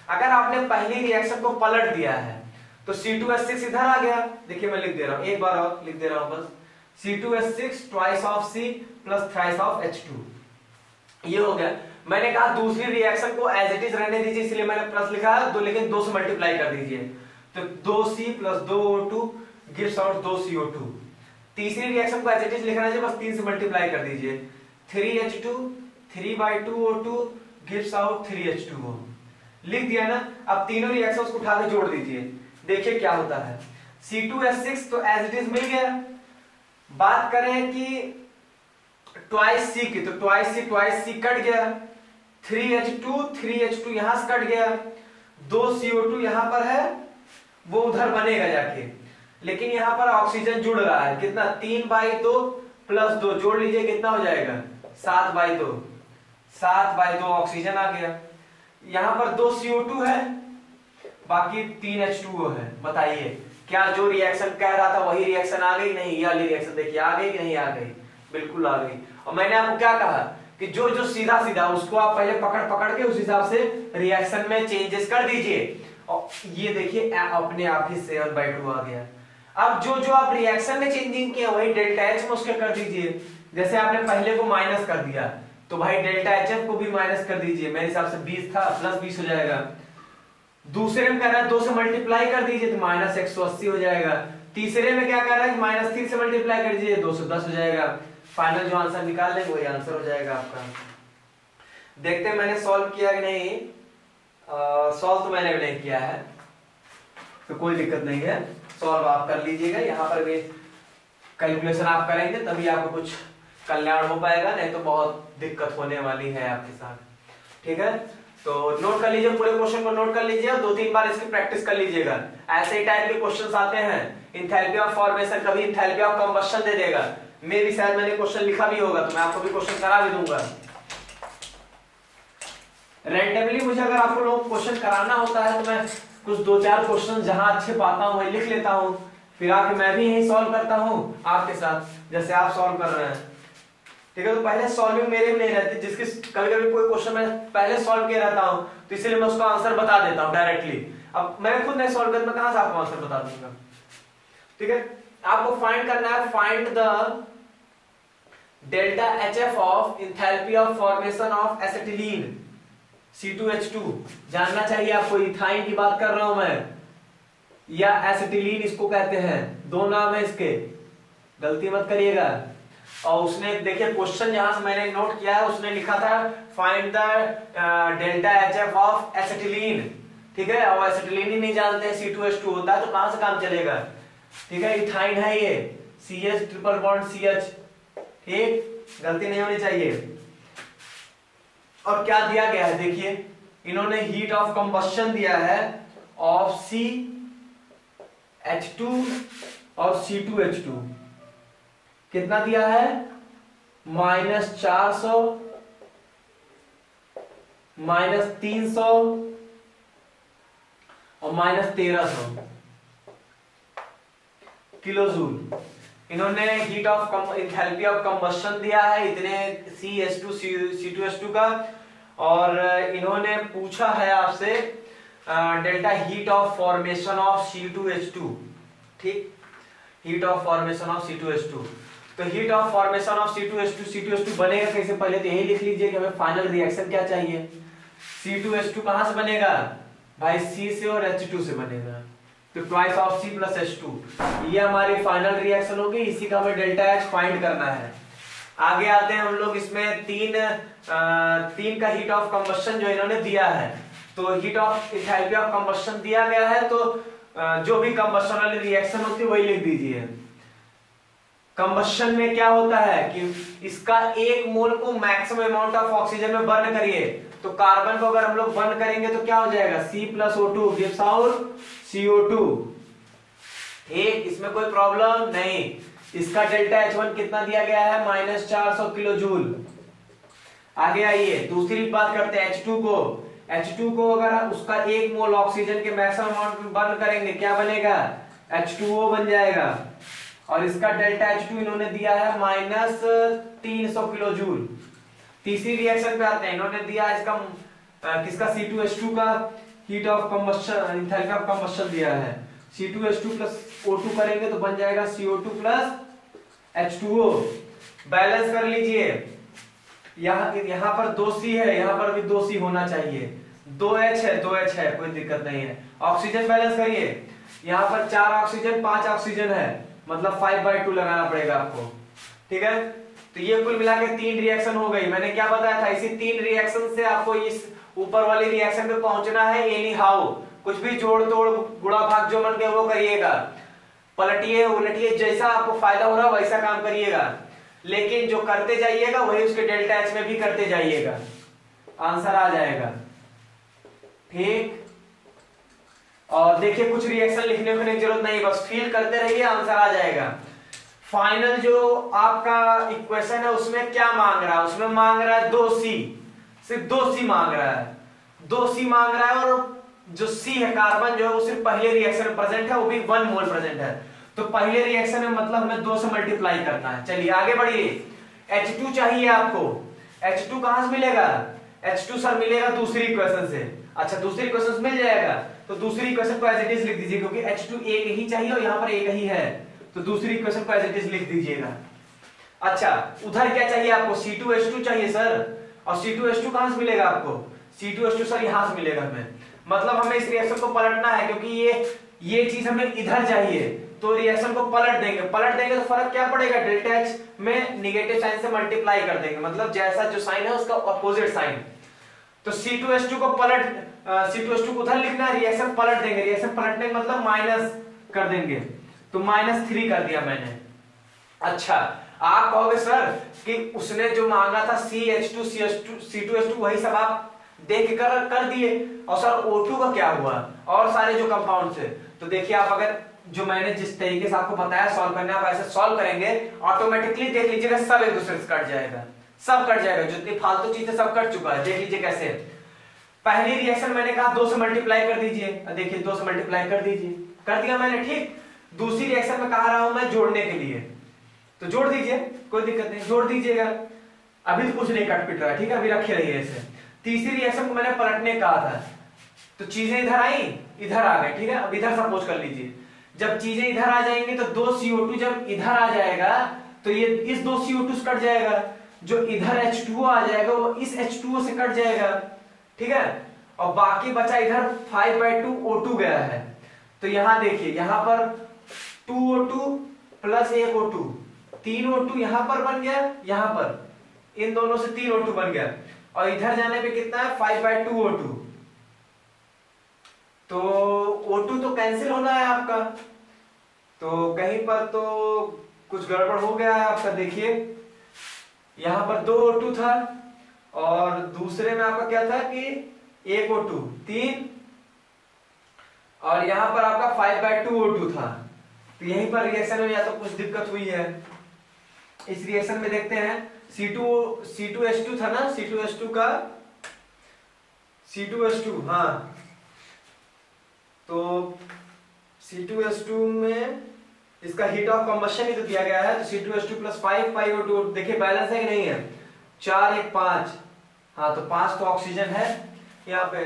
अगर आपने पहली रिएक्शन को पलट दिया है तो C2H6 इधर आ गया। देखिए मैं लिख दे रहा हूं, एक बार और लिख दे रहा हूं बस, C2H6 twice of C plus thrice of H2, ये हो गया। मैंने कहा दूसरी रिएक्शन को एज इट इज रहने दीजिए, इसलिए मैंने प्लस लिखा है, लेकिन 2 से मल्टीप्लाई कर दीजिए, तो 2C plus 2O2 gives out 2CO2। तीसरी रिएक्शन को एज इट इज लिखना है, बस 3 से मल्टीप्लाई कर दीजिए, 3H2 3/2O2 gives out 3H2O, लिख दिया ना। अब तीनों रिएक्शंस को उठा के जोड़ दीजिए, देखिए क्या होता है। C2H6 तो एज इट इज मिल गया। बात करें कि ट्वाइस C की, तो ट्वाइस C कट गया, 3H2 यहां से कट गया, 2CO2 यहां पर है, वो उधर बनेगा जाके, लेकिन यहां पर ऑक्सीजन जुड़ रहा है, कितना 3/2 प्लस 2 जोड़ लीजिए, कितना हो जाएगा 7/2, 7/2 ऑक्सीजन आ गया। यहां पर 2 CO2 है, बाकी 3 H2O है। बताइए क्या जो रिएक्शन कह रहा था वही रिएक्शन आ गई? नहीं, ये वाली रिएक्शन देखिए आ गई कि नहीं आ गई, बिल्कुल आ गई। और मैंने आपको क्या कहा कि जो जो सीधा सीधा उसको आप पहले पकड़ के उस हिसाब से रिएक्शन में चेंजेस कर दीजिए, और ये देखिए अपने आप ही 7/2 आ गया। अब जो जो आप रिएक्शन में चेंजिंग किया वही डेल्टा एच में उसके कर दीजिए। जैसे आपने पहले को माइनस कर दिया, तो भाई डेल्टा एच एफ को भी माइनस कर दीजिए, मेरे हिसाब से 20 था, प्लस 20 हो जाएगा। दूसरे में कह रहा है 2 से मल्टीप्लाई कर दीजिए तो माइनस 180 हो जाएगा। तीसरे में क्या कह रहा है कि -3 से मल्टीप्लाई कर दीजिए 210 हो जाएगा। फाइनल जो आंसर निकाल लेंगे वही आंसर हो जाएगा आपका। देखते हैं मैंने सॉल्व किया कि नहीं। सॉल्व तो मैंने भी नहीं किया है, तो कोई दिक्कत नहीं है, सॉल्व आप कर लीजिएगा। यहाँ पर भी कैलकुलेशन आप करेंगे तभी आपको कुछ कल्याण हो पाएगा, नहीं तो बहुत दिक्कत होने वाली है आपके साथ। ठीक है, तो नोट कर लीजिए, पूरे क्वेश्चन को नोट कर लीजिए और 2-3 बार इसकी प्रैक्टिस कर लीजिएगा। ऐसे ही टाइप के क्वेश्चंस आते हैं, एंथैल्पी ऑफ फॉर्मेशन, कभी एंथैल्पी ऑफ कंबशन दे देगा। मे भी शायद मैंने क्वेश्चन लिखा भी होगा, तो मैं आपको भी क्वेश्चन करा भी दूंगा। रैंडमली मुझे अगर आपको लोग क्वेश्चन कराना होता है तो मैं कुछ 2-4 क्वेश्चन जहां अच्छे पाता हूं वही लिख लेता हूं, फिर आके मैं भी यही सॉल्व करता हूं आपके साथ, जैसे आप सॉल्व कर रहे हैं। ठीक है, तो पहले सॉल्विंग मेरे में नहीं रहती, जिसकी कभी-कभी कोई क्वेश्चन मैं पहले सॉल्व किया रहता हूं, तो इसलिए मैं उसका आंसर बता देता हूं डायरेक्टली। अब मैं खुद नहीं सॉल्व करता, मैं कहां से आपको आंसर बता दूंगा। ठीक है, आपको फाइंड करना है, find the delta HF of enthalpy of formation of acetylene C2H2। जानना चाहिए आपको, इथाइन की बात कर रहा हूं मैं, या एसिटिलीन इसको कहते हैं, दो नाम है इसके, गलती मत करिएगा। और उसने देखिए क्वेश्चन जहां से मैंने नोट किया है उसने लिखा था find the delta HF of acetylene. ठीक है, और एसिटिलीन ही नहीं जानते हैं, C2H2 होता है तो कहां से काम चलेगा। ठीक है, इथाइन है ये, CH ट्रिपल बॉन्ड CH। ठीक, गलती नहीं होनी चाहिए। और क्या दिया गया है देखिए, इन्होंने हीट ऑफ कंबस्शन दिया है ऑफ CH2 और C2H2, कितना दिया है -400 -300 और -1300 किलोजूल। इन्होंने heat of enthalpy of combustion दिया है इतने CH2 C2H2 का, और इन्होंने पूछा है आपसे delta heat of formation of C2H2। ठीक, heat of formation of C2H2, तो heat of formation of C2H2 बनेगा कैसे, पहले तो यही लिख लीजिए कि हमें फाइनल रिएक्शन क्या चाहिए। C2H2 कहां से बनेगा भाई, C से और H2 से बनेगा। तो twice of C plus H2, ये हमारी फाइनल रिएक्शन होगी, इसी का हमें डेल्टा H फाइंड करना है। आगे आते हैं हम लोग, इसमें तीन का हीट ऑफ कंबस्शन जो इन्होंने दिया है, तो heat of enthalpy of combustion दिया गया है, तो जो भी कंबस्शन वाली रिएक्शन होती है वही लिख दीजिए। कंबस्शन में क्या होता है कि इसका एक मोल को मैक्सिमम अमाउंट ऑफ ऑक्सीजन में बर्न करिए, तो कार्बन को अगर हम लोग बर्न करेंगे तो क्या हो जाएगा, C plus O2 gives out CO2। एक इसमें कोई प्रॉब्लम नहीं। इसका डेल्टा H1 कितना दिया गया है, -400 किलो जूल। आगे आइए दूसरी बात करते हैं, H2 को अगर उसका एक मोल ऑक्सीजन के मैक्सिमम अमाउंट में बर्न करेंगे, क्या बनेगा, H2O बन जाएगा। और इसका डेल्टा H2 इन्होंने दिया है -300 किलो जूल। तीसरी रिएक्शन पे आते हैं, इन्होंने दिया इसका किसका, C2H2 का heat of combustion, enthalpy of combustion दिया है। C2H2 प्लस O2 करेंगे तो बन जाएगा CO2 प्लस H2O। बैलेंस कर लीजिए, यहाँ पर 2C है, यहाँ पर भी 2C होना चाहिए, 2H है, कोई दिक्कत नहीं है। ऑक्सीजन बैलेंस करिए, यहाँ पर 4 ऑक्सीजन 5 ऑक्सीजन है, मतलब 5/2 लगाना पड़ेगा आपको, ठीक है। तो ये कुल मिला के 3 रिएक्शन हो गई। मैंने क्या बताया था, इसी 3 रिएक्शन से आपको इस ऊपर वाली रिएक्शन पे पहुंचना है एनी हाउ। कुछ भी जोड़ तोड़ गुणा भाग जो मन के वो करिएगा, पलटिए उलटिए, जैसा आपको फायदा हो रहा वैसा काम करिएगा, लेकिन जो करते जाइएगा वही उसके डेल्टा H में भी करते जाइएगा, आंसर आ जाएगा, ठीक। और देखिए कुछ रिएक्शन लिखने की जरूरत नहीं, बस फील करते रहिए, आंसर आ जाएगा। फाइनल जो आपका इक्वेशन है उसमें क्या मांग रहा है, उसमें मांग रहा है 2C, सिर्फ 2C मांग रहा है, 2C मांग रहा है। और जो C है कार्बन जो है वो सिर्फ पहले रिएक्शन में प्रेजेंट है, वो भी 1 मोल प्रेजेंट है, तो पहले रिएक्शन में मतलब हमें 2 से मल्टीप्लाई करना है। चलिए आगे बढ़िए, H2 चाहिए आपको, H2 कहां से मिलेगा, H2 सर मिलेगा दूसरी इक्वेशन से। अच्छा दूसरी इक्वेशन से मिल जाएगा, तो दूसरी इक्वेशन को एज इट इज लिख दीजिए, क्योंकि H2 एक ही चाहिए और यहाँ पर एक ही है, तो दूसरी इक्वेशन को एज इट इज लिख दीजिएगा। अच्छा उधर क्या चाहिए आपको, C2H2 चाहिए सर, और C2H2 कहां से मिलेगा आपको, C2H2 सर यहां से मिलेगा हमें, मतलब हमें इस रिएक्शन को पलटना है, क्योंकि ये चीज हमें इधर चाहिए, तो रिएक्शन को पलट देंगे तो फर्क क्या पड़ेगा, डेल्टा H में निगेटिव साइन से मल्टीप्लाई कर देंगे, मतलब जैसा जो साइन है उसका अपोजिट साइन। तो C2H2 को C2H2 को उधर लिखना है, रिएक्शन पलट देंगे, रिएक्शन पलटने का मतलब माइनस कर देंगे, तो -3 कर दिया मैंने। अच्छा आप कहोगे सर कि उसने जो मांगा था CH2 C2H2 वही सब आप देख कर दिए, और सर O2 का क्या हुआ, और सारे जो कंपाउंड से, तो देखिए आप अगर जो मैंने जिस तरीके से आपको बताया सॉल्व करने, आप ऐसे सॉल्व करेंगे ऑटोमेटिकली देख लीजिएगा सब एक दूसरे से कट जाएगा, सब कट जाएगा, जितनी फालतू चीजें सब कट चुका है। देख लीजिए कैसे, पहली रिएक्शन मैंने कहा 2 से मल्टीप्लाई कर दीजिए, देखिए 2 से मल्टीप्लाई कर दीजिए, कर दिया मैंने, ठीक। दूसरी रिएक्शन में कहा रहा हूं मैं जोड़ने के लिए, तो जोड़ दीजिए, कोई दिक्कत नहीं, जोड़ दीजिएगा, अभी तो कुछ नहीं कट पिट रहा है, ठीक है, अभी रखे रहिए ऐसे। तीसरी रिएक्शन को मैंने पलटने कहा था, तो चीजें इधर आई, इधर आ गई, ठीक है। अब इधर सपोज कर लीजिए, जब चीजें इधर आ जाएंगी तो 2 CO2 जब इधर आ जाएगा तो ये इस 2 CO2 से कट जाएगा, जो इधर H2O आ जाएगा वो इस H2O से कट जाएगा, ठीक है। और बाकी बचा इधर 5/2 O2 गया है, तो यहां देखिए, यहां पर 2O2 प्लस 1 O2, 3 O2 यहां पर बन गया, यहां पर इन दोनों से 3 O2 बन गया, और इधर जाने पे कितना है 5/2 O2, तो O2 तो कैंसिल होना है आपका, तो कहीं पर तो कुछ गड़बड़ हो गया है आपका। देखिए यहां पर 2 O2 था, और दूसरे में आपका क्या था कि 1 O2 3, और यहां पर आपका 5/2 O2 था, तो यहीं पर रिएक्शन में या तो कुछ दिक्कत हुई है। इस रिएक्शन में देखते हैं C2H2 था ना, C2H2 हाँ, तो C2H2 में इसका हीट ऑफ कंबस्शन ही तो दिया गया है, तो C2H2 प्लस 5/2, देखिए बैलेंस है कि नहीं है, 4 1 5, हाँ तो 5 तो ऑक्सीजन है यहाँ पे,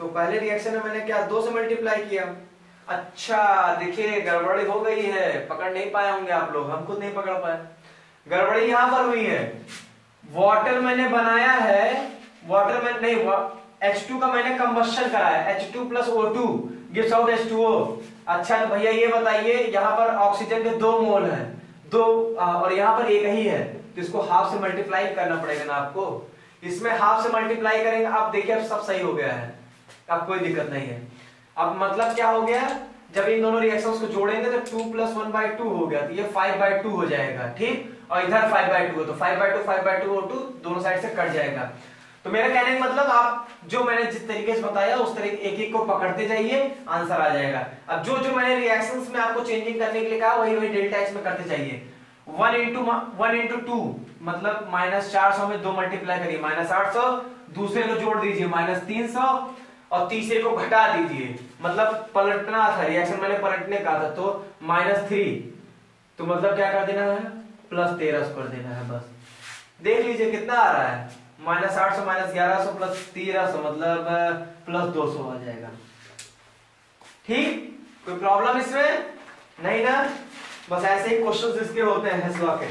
तो पहले रिएक्शन में मैंने क्या 2 से मल्टीप्लाई किया। अच्छा देखिए गड़बड़ी हो गई है, पकड़ नहीं पाए होंगे आप लोग, हम खुद नहीं पकड़ पाए, गड़बड़ी यहां पर हुई है। वाटर मैंने बनाया है, वाटर में नहीं H2 का मैंने कंबस्शन कराया, H2 + O2 gives out H2O। अच्छा तो भैया ये बताइए यहाँ पर ऑक्सीजन के 2 मोल हैं, 2 और यहाँ पर एक ही है, तो इसको हाफ से मल्टीप्लाई करना पड़ेगा ना आपको। इसमें हाफ से मल्टीप्लाई करेंगे, आप देखिए अब सब सही हो गया है, अब कोई दिक्कत नहीं है। अब मतलब क्या हो गया, जब इन दोनों रिएक्शंस को जोड़ेंगे तो 2 + 1/2 हो गया, तो ये 5/2 हो जाएगा, ठीक। और इधर 5/2 है, तो 5/2 O2 दोनों साइड से कट जाएगा। तो मेरा कहने का मतलब आप जो मैंने जिस तरीके से बताया उस तरीके एक एक को पकड़ते जाइए, आंसर आ जाएगा। अब जो जो मैंने रिएक्शंस में आपको चेंजिंग करने के लिए कहा वही वही डेल्टा एक्स में करते जाइए। 1 × 2 मतलब -400 में 2 मल्टीप्लाई करिए -800, दूसरे को जोड़ दीजिए -300 और तीसरे को घटा दीजिए, मतलब पलटना था, रिएक्शन मैंने पलटने कहा था, तो -3, तो मतलब क्या कर देना है, +1300 कर देना है बस। देख लीजिए कितना आ रहा है, -800 -1100 +1300 मतलब +200 आ जाएगा, ठीक। कोई प्रॉब्लम इसमें नहीं ना, बस ऐसे ही क्वेश्चंस इसके होते हैं हेसलॉ के,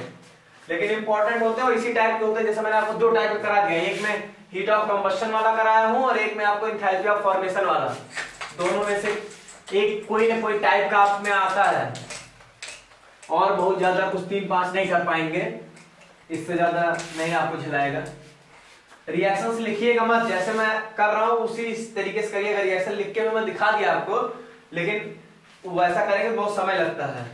लेकिन इंपॉर्टेंट होते हैं और इसी टाइप के होते हैं। जैसे मैंने आपको 2 टाइप करा दिया, एक में हीट ऑफ कंबस्शन वाला कराया हूं और एक में आपको एंथैल्पी ऑफ फॉर्मेशन वाला, दोनों में से एक कोई ना कोई टाइप का आप में आता है। और बहुत ज्यादा कुछ 3-5 नहीं कर पाएंगे, इससे ज्यादा नहीं आपको झिलाएगा। रिएक्शंस लिखिएगा मत, जैसे मैं कर रहा हूं उसी तरीके से करिएगा। रिएक्शन लिख के मैं दिखा दिया आपको, लेकिन वैसा करेंगे बहुत समय लगता है।